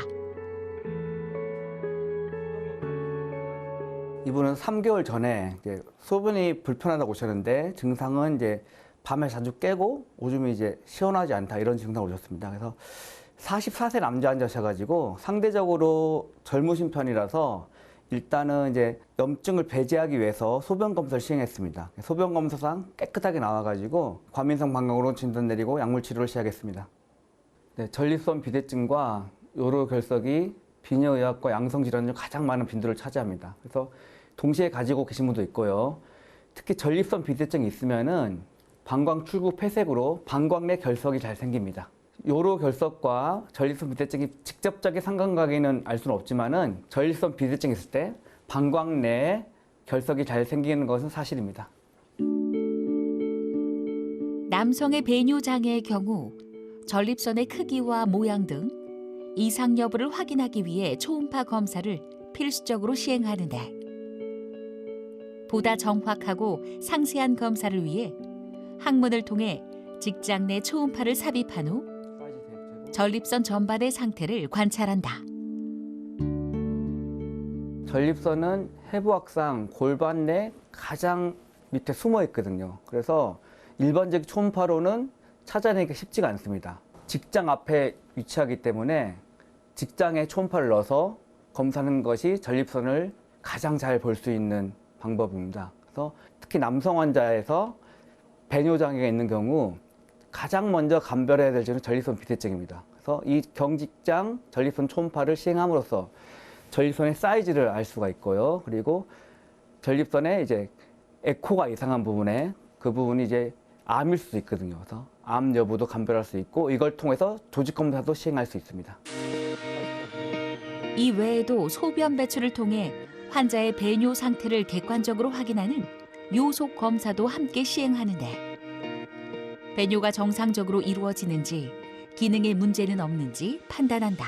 이분은 3개월 전에 이제 소변이 불편하다고 오셨는데 증상은 이제 밤에 자주 깨고 오줌이 이제 시원하지 않다 이런 증상을 오셨습니다. 그래서 44세 남자 환자셔가지고 상대적으로 젊으신 편이라서 일단은 이제 염증을 배제하기 위해서 소변 검사를 시행했습니다. 소변 검사상 깨끗하게 나와가지고 과민성 방광으로 진단 내리고 약물 치료를 시작했습니다. 네, 전립선 비대증과 요로결석이 비뇨의학과 양성질환 중 가장 많은 빈도를 차지합니다. 그래서 동시에 가지고 계신 분도 있고요. 특히 전립선 비대증이 있으면은 방광 출구 폐색으로 방광 내 결석이 잘 생깁니다. 요로 결석과 전립선 비대증이 직접적인 상관관계는 알 수는 없지만은 전립선 비대증이 있을 때 방광 내에 결석이 잘 생기는 것은 사실입니다. 남성의 배뇨 장애의 경우 전립선의 크기와 모양 등 이상 여부를 확인하기 위해 초음파 검사를 필수적으로 시행하는데 보다 정확하고 상세한 검사를 위해 항문을 통해 직장 내 초음파를 삽입한 후 전립선 전반의 상태를 관찰한다. 전립선은 해부학상 골반 내 가장 밑에 숨어 있거든요. 그래서 일반적 초음파로는 찾아내기가 쉽지가 않습니다. 직장 앞에 위치하기 때문에 직장에 초음파를 넣어서 검사하는 것이 전립선을 가장 잘 볼 수 있는 방법입니다. 그래서 특히 남성 환자에서 배뇨 장애가 있는 경우 가장 먼저 감별해야 될 점은 전립선 비대증입니다. 그래서 이 경직장 전립선 초음파를 시행함으로써 전립선의 사이즈를 알 수가 있고요. 그리고 전립선에 이제 에코가 이상한 부분에 그 부분이 이제 암일 수도 있거든요. 그래서 암 여부도 감별할 수 있고 이걸 통해서 조직 검사도 시행할 수 있습니다. 이 외에도 소변 배출을 통해 환자의 배뇨 상태를 객관적으로 확인하는 요속 검사도 함께 시행하는데 배뇨가 정상적으로 이루어지는지 기능에 문제는 없는지 판단한다.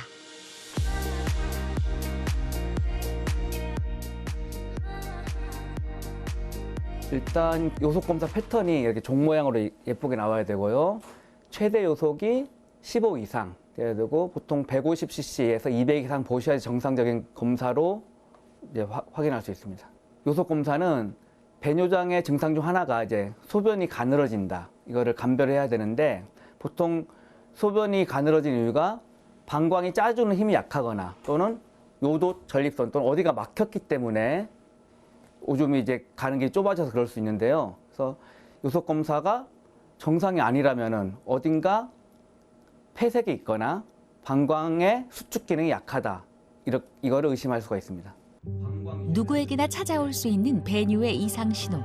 일단 요속 검사 패턴이 이렇게 종 모양으로 예쁘게 나와야 되고요. 최대 요속이 15 이상 돼야 되고 보통 150cc에서 200 이상 보셔야지 정상적인 검사로 이제 확인할 수 있습니다. 요속 검사는 배뇨장애 증상 중 하나가 이제 소변이 가늘어진다. 이거를 감별해야 되는데 보통 소변이 가늘어진 이유가 방광이 짜주는 힘이 약하거나 또는 요도 전립선 또는 어디가 막혔기 때문에 오줌이 이제 가는 게 좁아져서 그럴 수 있는데요. 그래서 요속 검사가 정상이 아니라면은 어딘가 폐색이 있거나 방광의 수축 기능이 약하다. 이거를 의심할 수가 있습니다. 누구에게나 찾아올 수 있는 배뇨의 이상 신호.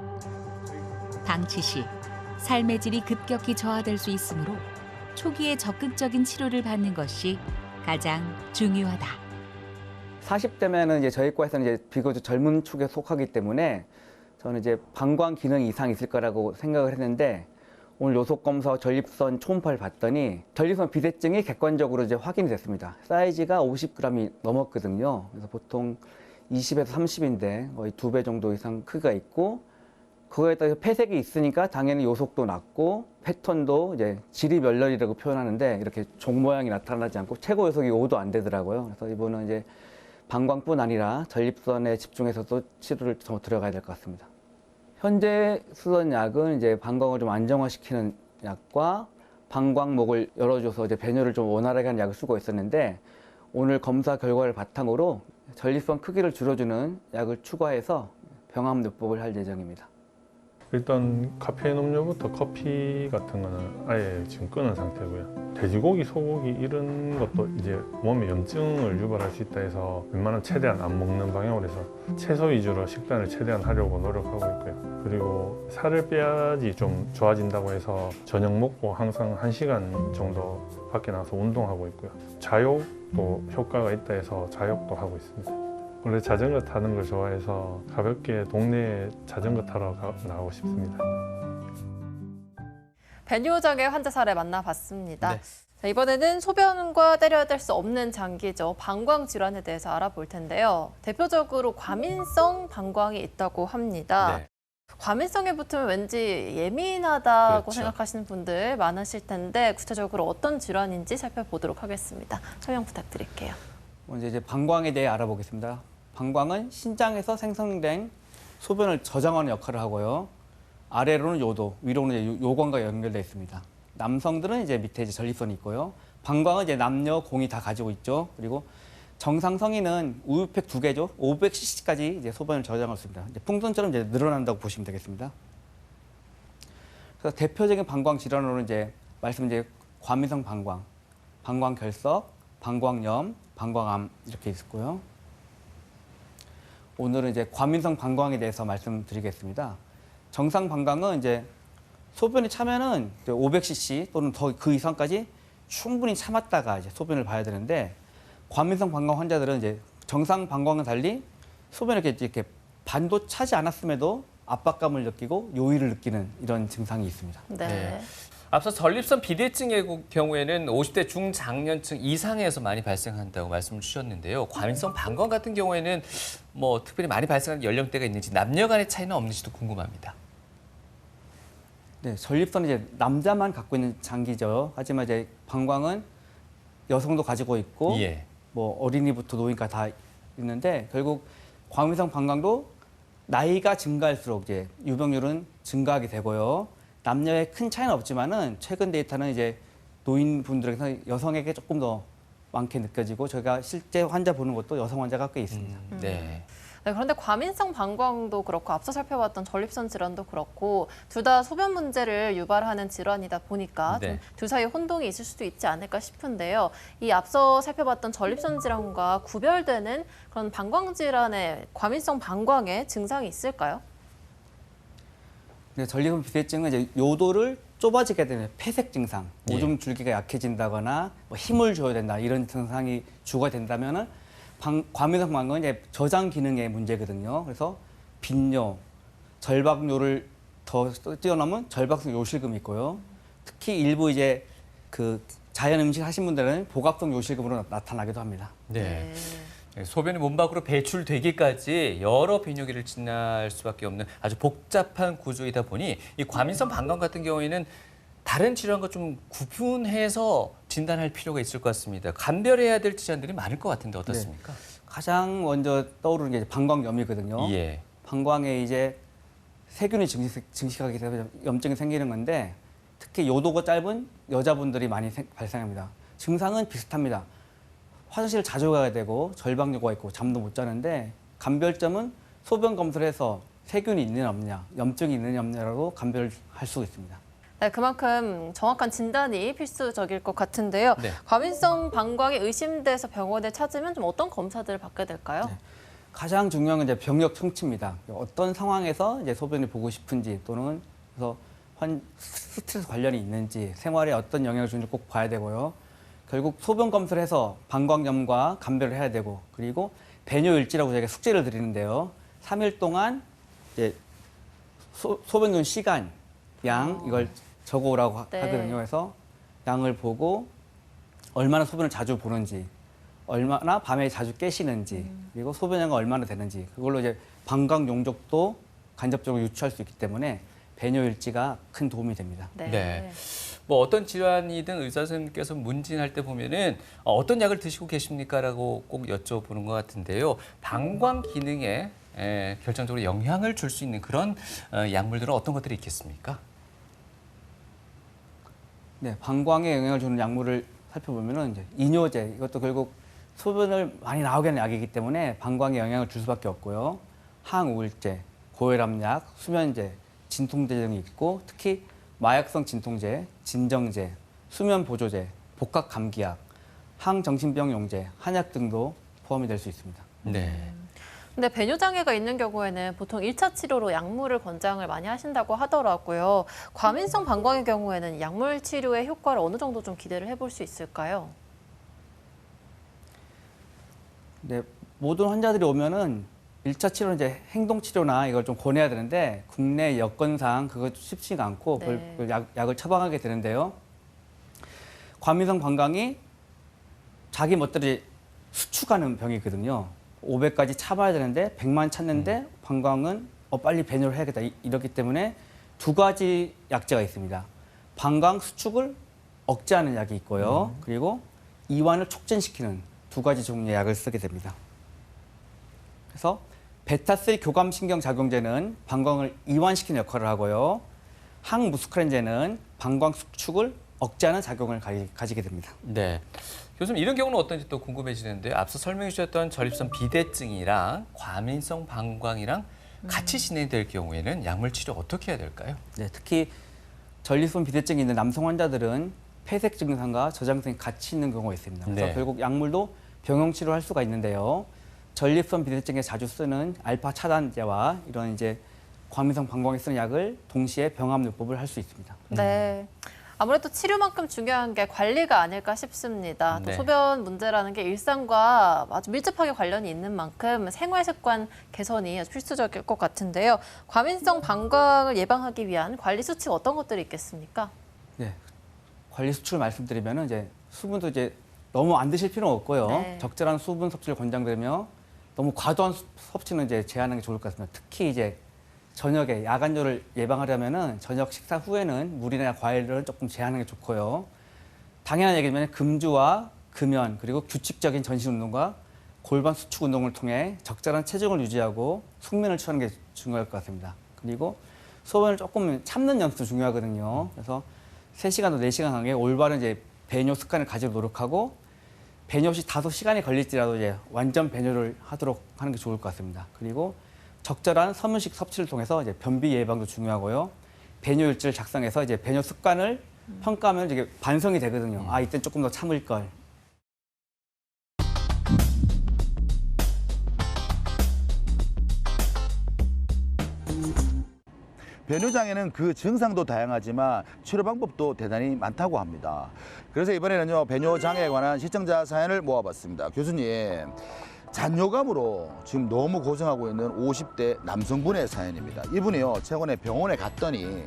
방치 시 삶의 질이 급격히 저하될 수 있으므로 초기에 적극적인 치료를 받는 것이 가장 중요하다. 40대면은 이제 저희 과에서는 이제 비교적 젊은 축에 속하기 때문에 저는 이제 방광 기능 이상이 있을 거라고 생각을 했는데 오늘 요속 검사와 전립선 초음파를 봤더니 전립선 비대증이 객관적으로 이제 확인이 됐습니다. 사이즈가 50g이 넘었거든요. 그래서 보통 20에서 30인데 거의 2배 정도 이상 크기가 있고 그거에 따라 폐색이 있으니까 당연히 요속도 낮고 패턴도 이제 지리멸렬이라고 표현하는데 이렇게 종 모양이 나타나지 않고 최고 요속이 5도 안 되더라고요. 그래서 이분은 이제 방광뿐 아니라 전립선에 집중해서도 치료를 더 들어가야 될 것 같습니다. 현재 쓰던 약은 이제 방광을 좀 안정화시키는 약과 방광목을 열어줘서 이제 배뇨를 좀 원활하게 하는 약을 쓰고 있었는데 오늘 검사 결과를 바탕으로 전립선 크기를 줄여주는 약을 추가해서 병합요법을 할 예정입니다. 일단 카페인 음료부터 커피 같은 거는 아예 지금 끊은 상태고요. 돼지고기, 소고기 이런 것도 이제 몸에 염증을 유발할 수 있다 해서 웬만하면 최대한 안 먹는 방향으로 해서 채소 위주로 식단을 최대한 하려고 노력하고 있고요. 그리고 살을 빼야지 좀 좋아진다고 해서 저녁 먹고 항상 1시간 정도 밖에 나가서 운동하고 있고요. 자욕도 효과가 있다 해서 자욕도 하고 있습니다. 원래 자전거 타는 걸 좋아해서 가볍게 동네에 자전거 타러 나가고 싶습니다. 배뇨장애 환자 사례 만나봤습니다. 네. 자, 이번에는 소변과 때려야 될 수 없는 장기죠. 방광 질환에 대해서 알아볼 텐데요. 대표적으로 과민성 방광이 있다고 합니다. 네. 과민성에 붙으면 왠지 예민하다고 그렇죠. 생각하시는 분들 많으실 텐데 구체적으로 어떤 질환인지 살펴보도록 하겠습니다. 설명 부탁드릴게요. 먼저 이제 방광에 대해 알아보겠습니다. 방광은 신장에서 생성된 소변을 저장하는 역할을 하고요. 아래로는 요도, 위로는 이제 요관과 연결되어 있습니다. 남성들은 이제 밑에 이제 전립선이 있고요. 방광은 이제 남녀 공이 다 가지고 있죠. 그리고 정상 성인은 우유팩 2개죠. 500cc까지 이제 소변을 저장할 수 있습니다. 이제 풍선처럼 이제 늘어난다고 보시면 되겠습니다. 그래서 대표적인 방광 질환으로는 이제 말씀 이제 과민성 방광, 방광 결석, 방광염, 방광암 이렇게 있고요. 오늘은 이제 과민성 방광에 대해서 말씀드리겠습니다. 정상 방광은 이제 소변이 차면은 500cc 또는 더 그 이상까지 충분히 참았다가 이제 소변을 봐야 되는데, 과민성 방광 환자들은 이제 정상 방광과 달리 소변이 이렇게 반도 차지 않았음에도 압박감을 느끼고 요의를 느끼는 이런 증상이 있습니다. 네. 앞서 전립선 비대증의 경우에는 50대 중장년층 이상에서 많이 발생한다고 말씀을 주셨는데요. 과민성 방광 같은 경우에는 뭐 특별히 많이 발생하는 연령대가 있는지, 남녀 간의 차이는 없는지도 궁금합니다. 네, 전립선은 이제 남자만 갖고 있는 장기죠. 하지만 이제 방광은 여성도 가지고 있고, 예. 뭐 어린이부터 노인까지 다 있는데, 결국 과민성 방광도 나이가 증가할수록 이제 유병률은 증가하게 되고요. 남녀의 큰 차이는 없지만은 최근 데이터는 이제 노인분들에서 여성에게 조금 더 많게 느껴지고, 저희가 실제 환자 보는 것도 여성 환자가 꽤 있습니다. 네. 네, 그런데 과민성 방광도 그렇고 앞서 살펴봤던 전립선 질환도 그렇고 둘 다 소변 문제를 유발하는 질환이다 보니까 네. 좀 둘 사이에 혼동이 있을 수도 있지 않을까 싶은데요. 이 앞서 살펴봤던 전립선 질환과 구별되는 그런 방광 질환의 과민성 방광의 증상이 있을까요? 네, 전립선 비대증은 이제 요도를 좁아지게 되는 폐색 증상, 예. 오줌 줄기가 약해진다거나 뭐 힘을 줘야 된다 이런 증상이 주가 된다면은 과민성 방광은 이제 저장 기능의 문제거든요. 그래서 빈뇨, 절박뇨를 더 뛰어넘은 절박성 요실금이 있고요. 특히 일부 이제 그 자연 음식 하신 분들은 복압성 요실금으로 나타나기도 합니다. 네. 소변이 몸 밖으로 배출되기까지 여러 비뇨기를 지날 수밖에 없는 아주 복잡한 구조이다 보니 이 과민성 방광 같은 경우에는 다른 질환과 좀 구분해서 진단할 필요가 있을 것 같습니다. 감별해야 될 질환들이 많을 것 같은데 어떻습니까? 네. 가장 먼저 떠오르는 게 방광염이거든요. 예. 방광에 이제 세균이 증식하게 되면 염증이 생기는 건데, 특히 요도가 짧은 여자분들이 많이 발생합니다. 증상은 비슷합니다. 화장실을 자주 가야 되고 절박뇨가 있고 잠도 못 자는데, 감별점은 소변 검사를 해서 세균이 있느냐 없느냐, 염증이 있느냐 없느냐로 감별할 수 있습니다. 네, 그만큼 정확한 진단이 필수적일 것 같은데요. 네. 과민성 방광이 의심돼서 병원에 찾으면 좀 어떤 검사들을 받게 될까요? 네. 가장 중요한 건 이제 병력 청취입니다. 어떤 상황에서 이제 소변을 보고 싶은지, 또는 그래서 스트레스 관련이 있는지, 생활에 어떤 영향을 주는지 꼭 봐야 되고요. 결국 소변 검사를 해서 방광염과 감별을 해야 되고, 그리고 배뇨일지라고 저희가 숙제를 드리는데요. 3일 동안 이제 소변 온 시간, 양 이걸 적어오라고 네. 하거든요. 그래서 양을 보고 얼마나 소변을 자주 보는지, 얼마나 밤에 자주 깨시는지, 그리고 소변량이 얼마나 되는지, 그걸로 이제 방광 용적도 간접적으로 유추할 수 있기 때문에 배뇨일지가 큰 도움이 됩니다. 네. 뭐 어떤 질환이든 의사 선생님께서 문진할 때 보면은 어떤 약을 드시고 계십니까라고 꼭 여쭤보는 것 같은데요. 방광 기능에 결정적으로 영향을 줄 수 있는 그런 약물들은 어떤 것들이 있겠습니까? 네, 방광에 영향을 주는 약물을 살펴보면은 이제 이뇨제, 이것도 결국 소변을 많이 나오게 하는 약이기 때문에 방광에 영향을 줄 수밖에 없고요. 항우울제, 고혈압약, 수면제, 진통제 등이 있고, 특히 마약성 진통제, 진정제, 수면 보조제, 복합 감기약, 항정신병 용제, 한약 등도 포함이 될 수 있습니다. 네. 근데 배뇨 장애가 있는 경우에는 보통 1차 치료로 약물을 권장을 많이 하신다고 하더라고요. 과민성 방광의 경우에는 약물 치료의 효과를 어느 정도 좀 기대를 해볼 수 있을까요? 네, 모든 환자들이 오면은 1차 치료는 이제 행동 치료나 이걸 좀 권해야 되는데, 국내 여건상 그것 쉽지가 않고 네. 약을 처방하게 되는데요. 과민성 방광이 자기 멋대로 수축하는 병이거든요. 500까지 참아야 되는데 100만 찾는데 방광은 빨리 배뇨를 해야겠다 이렇기 때문에 두 가지 약제가 있습니다. 방광 수축을 억제하는 약이 있고요. 그리고 이완을 촉진시키는 두 가지 종류의 약을 쓰게 됩니다. 그래서 베타3 교감신경작용제는 방광을 이완시키는 역할을 하고요. 항무스카린제는 방광 수축을 억제하는 작용을 가지게 됩니다. 네. 교수님, 이런 경우는 어떤지 또 궁금해지는데, 앞서 설명해 주셨던 전립선 비대증이랑 과민성 방광이랑 같이 진행될 경우에는 약물 치료 어떻게 해야 될까요? 네, 특히 전립선 비대증이 있는 남성 환자들은 폐색 증상과 저장성이 같이 있는 경우가 있습니다. 그래서 네. 결국 약물도 병용 치료할 수가 있는데요. 전립선 비대증에 자주 쓰는 알파 차단제와 이런 이제 과민성 방광에 쓰는 약을 동시에 병합요법을 할 수 있습니다. 네. 아무래도 치료만큼 중요한 게 관리가 아닐까 싶습니다. 또 네. 소변 문제라는 게 일상과 아주 밀접하게 관련이 있는 만큼 생활 습관 개선이 아주 필수적일 것 같은데요. 과민성 방광을 예방하기 위한 관리 수칙 어떤 것들이 있겠습니까? 네. 관리 수칙을 말씀드리면 이제 수분도 이제 너무 안 드실 필요는 없고요. 네. 적절한 수분 섭취를 권장드리며 너무 과도한 섭취는 이제 제한하는 게 좋을 것 같습니다. 특히 이제 저녁에 야간조를 예방하려면은 저녁 식사 후에는 물이나 과일을 조금 제한하는 게 좋고요. 당연한 얘기지만 금주와 금연 그리고 규칙적인 전신 운동과 골반 수축 운동을 통해 적절한 체중을 유지하고 숙면을 취하는 게 중요할 것 같습니다. 그리고 소변을 조금 참는 연습도 중요하거든요. 그래서 3시간도 4시간 간격에 올바른 이제 배뇨 습관을 가지도록 노력하고 배뇨 시 다소 시간이 걸릴지라도 이제 완전 배뇨를 하도록 하는 게 좋을 것 같습니다. 그리고 적절한 섬유식 섭취를 통해서 이제 변비 예방도 중요하고요. 배뇨 일지를 작성해서 이제 배뇨 습관을 평가하면 이게 반성이 되거든요. 아, 이때 조금 더 참을 걸. 배뇨장애는 그 증상도 다양하지만 치료 방법도 대단히 많다고 합니다. 그래서 이번에는요, 배뇨장애에 관한 시청자 사연을 모아봤습니다. 교수님, 잔뇨감으로 지금 너무 고생하고 있는 50대 남성분의 사연입니다. 이분이요, 최근에 병원에 갔더니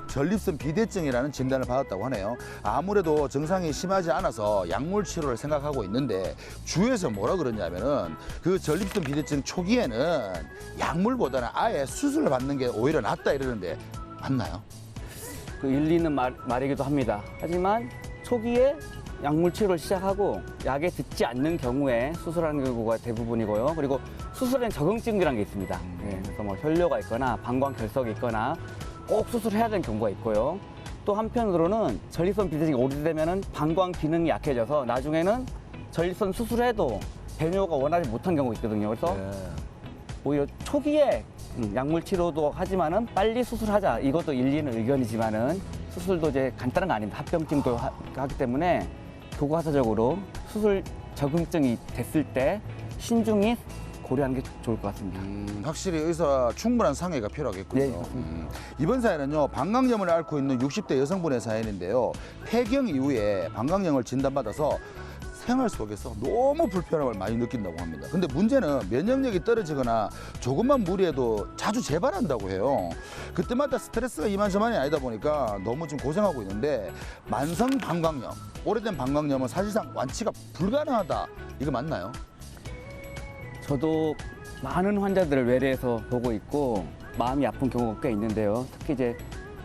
전립선 비대증이라는 진단을 받았다고 하네요. 아무래도 증상이 심하지 않아서 약물 치료를 생각하고 있는데 주위에서 뭐라 그러냐면은 그 전립선 비대증 초기에는 약물보다는 아예 수술을 받는 게 오히려 낫다 이러는데 맞나요? 그 일리 있는 말이기도 합니다. 하지만 초기에 약물 치료를 시작하고 약에 듣지 않는 경우에 수술하는 경우가 대부분이고요. 그리고 수술엔 적응증이라는 게 있습니다. 예, 그래서 뭐 혈뇨가 있거나 방광 결석이 있거나 꼭 수술해야 되는 경우가 있고요. 또 한편으로는 전립선 비대증이 오래되면은 방광 기능이 약해져서 나중에는 전립선 수술해도 배뇨가 원하지 못한 경우가 있거든요. 그래서 오히려 초기에 약물 치료도 하지만은 빨리 수술하자. 이것도 일리 있는 의견이지만은 수술도 이제 간단한 거 아닙니다. 합병증도 하기 때문에 교과서적으로 수술 적응증이 됐을 때 신중히 고려하는 게 좋을 것 같습니다. 확실히 의사 충분한 상의가 필요하겠군요. 네, 이번 사연은요, 방광염을 앓고 있는 60대 여성분의 사연인데요. 폐경 이후에 방광염을 진단받아서 생활 속에서 너무 불편함을 많이 느낀다고 합니다. 근데 문제는 면역력이 떨어지거나 조금만 무리해도 자주 재발한다고 해요. 그때마다 스트레스가 이만저만이 아니다 보니까 너무 좀 고생하고 있는데 만성 방광염, 오래된 방광염은 사실상 완치가 불가능하다. 이거 맞나요? 저도 많은 환자들을 외래에서 보고 있고 마음이 아픈 경우가 꽤 있는데요. 특히 이제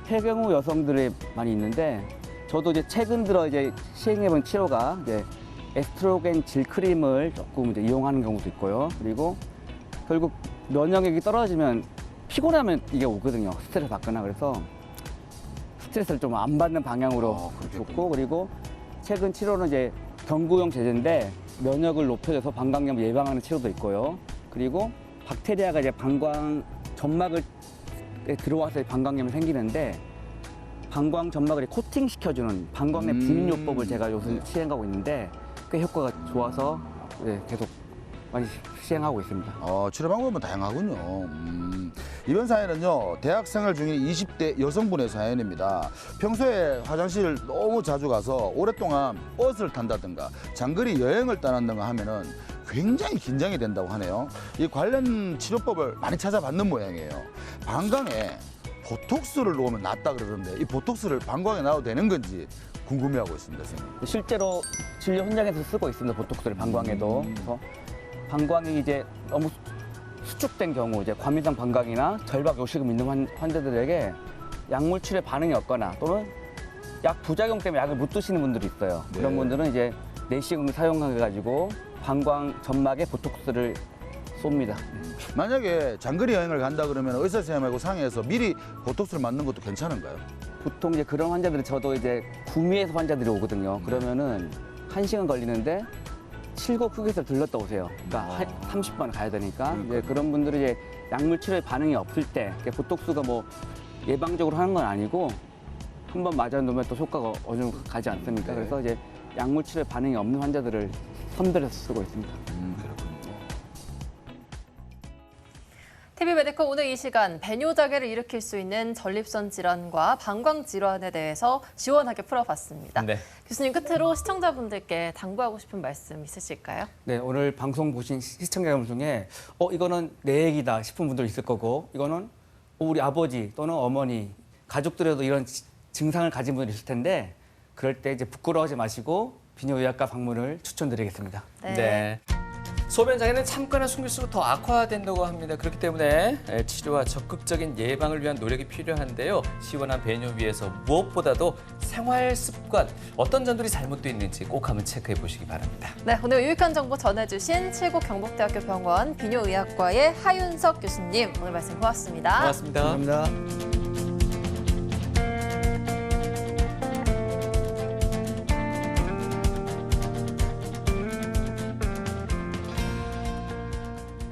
폐경 후 여성들이 많이 있는데 저도 이제 최근 들어 이제 시행해본 치료가 이제 에스트로겐 질 크림을 조금 이제 이용하는 경우도 있고요. 그리고 결국 면역력이 떨어지면 피곤하면 이게 오거든요. 스트레스 받거나 그래서 스트레스를 좀 안 받는 방향으로 좋고 그리고 최근 치료는 이제 경구용 제제인데 면역을 높여줘서 방광염 예방하는 치료도 있고요. 그리고 박테리아가 이제 방광 점막을 들어와서 방광염이 생기는데 방광 점막을 코팅 시켜주는 방광 내 분인요법을 제가 요즘 시행하고 있는데 꽤 효과가 좋아서 계속 많이 시행하고 있습니다. 치료 방법은 다양하군요. 이번 사연은요, 대학 생활 중인 20대 여성분의 사연입니다. 평소에 화장실을 너무 자주 가서 오랫동안 버스를 탄다든가 장거리 여행을 떠난다든가 하면은 굉장히 긴장이 된다고 하네요. 이 관련 치료법을 많이 찾아봤는 모양이에요. 방광에 보톡스를 놓으면 낫다 그러는데 이 보톡스를 방광에 놔도 되는 건지 궁금해하고 있습니다, 선생님. 실제로 진료 현장에서 쓰고 있습니다. 보톡스를 방광에도. 그래서 방광이 이제 너무 수축된 경우, 이제 과민성 방광이나 절박 요실금 있는 환자들에게 약물 치료에 반응이 없거나 또는 약 부작용 때문에 약을 못 드시는 분들이 있어요. 네. 그런 분들은 이제 내시경을 사용해가지고 방광 점막에 보톡스를 쏩니다. 만약에 장거리 여행을 간다 그러면 의사 선생님하고 상의해서 미리 보톡스를 맞는 것도 괜찮은가요? 보통 이제 그런 환자들은 저도 이제 구미에서 환자들이 오거든요. 그러면은 1시간 걸리는데 7곡 휴게소를 들렀다 오세요. 그러니까 30분 가야 되니까 이제 그런 분들이 이제 약물 치료에 반응이 없을 때 보톡스가 뭐 예방적으로 하는 건 아니고 한번 맞아 놓으면 또 효과가 어느 정도 가지 않습니까? 그래서 이제 약물 치료에 반응이 없는 환자들을 선별해서 쓰고 있습니다. 그렇군요. TV 메디커 오늘 이 시간 배뇨장애를 일으킬 수 있는 전립선 질환과 방광 질환에 대해서 시원하게 풀어봤습니다. 네. 교수님 끝으로 시청자분들께 당부하고 싶은 말씀 있으실까요? 네, 오늘 방송 보신 시청자 여러분 중에 이거는 내 얘기다 싶은 분도 있을 거고 이거는 우리 아버지 또는 어머니, 가족들에도 이런 증상을 가진 분들이 있을 텐데 그럴 때 이제 부끄러워하지 마시고 비뇨의학과 방문을 추천드리겠습니다. 네. 소변 장애는 참거나 숨길수록 더 악화된다고 합니다. 그렇기 때문에 치료와 적극적인 예방을 위한 노력이 필요한데요. 시원한 배뇨 위해서 무엇보다도 생활 습관, 어떤 점들이 잘못되어 있는지 꼭 한번 체크해 보시기 바랍니다. 네, 오늘 유익한 정보 전해주신 칠곡 경북대학교 병원 비뇨의학과의 하윤석 교수님 오늘 말씀 고맙습니다. 고맙습니다. 감사합니다.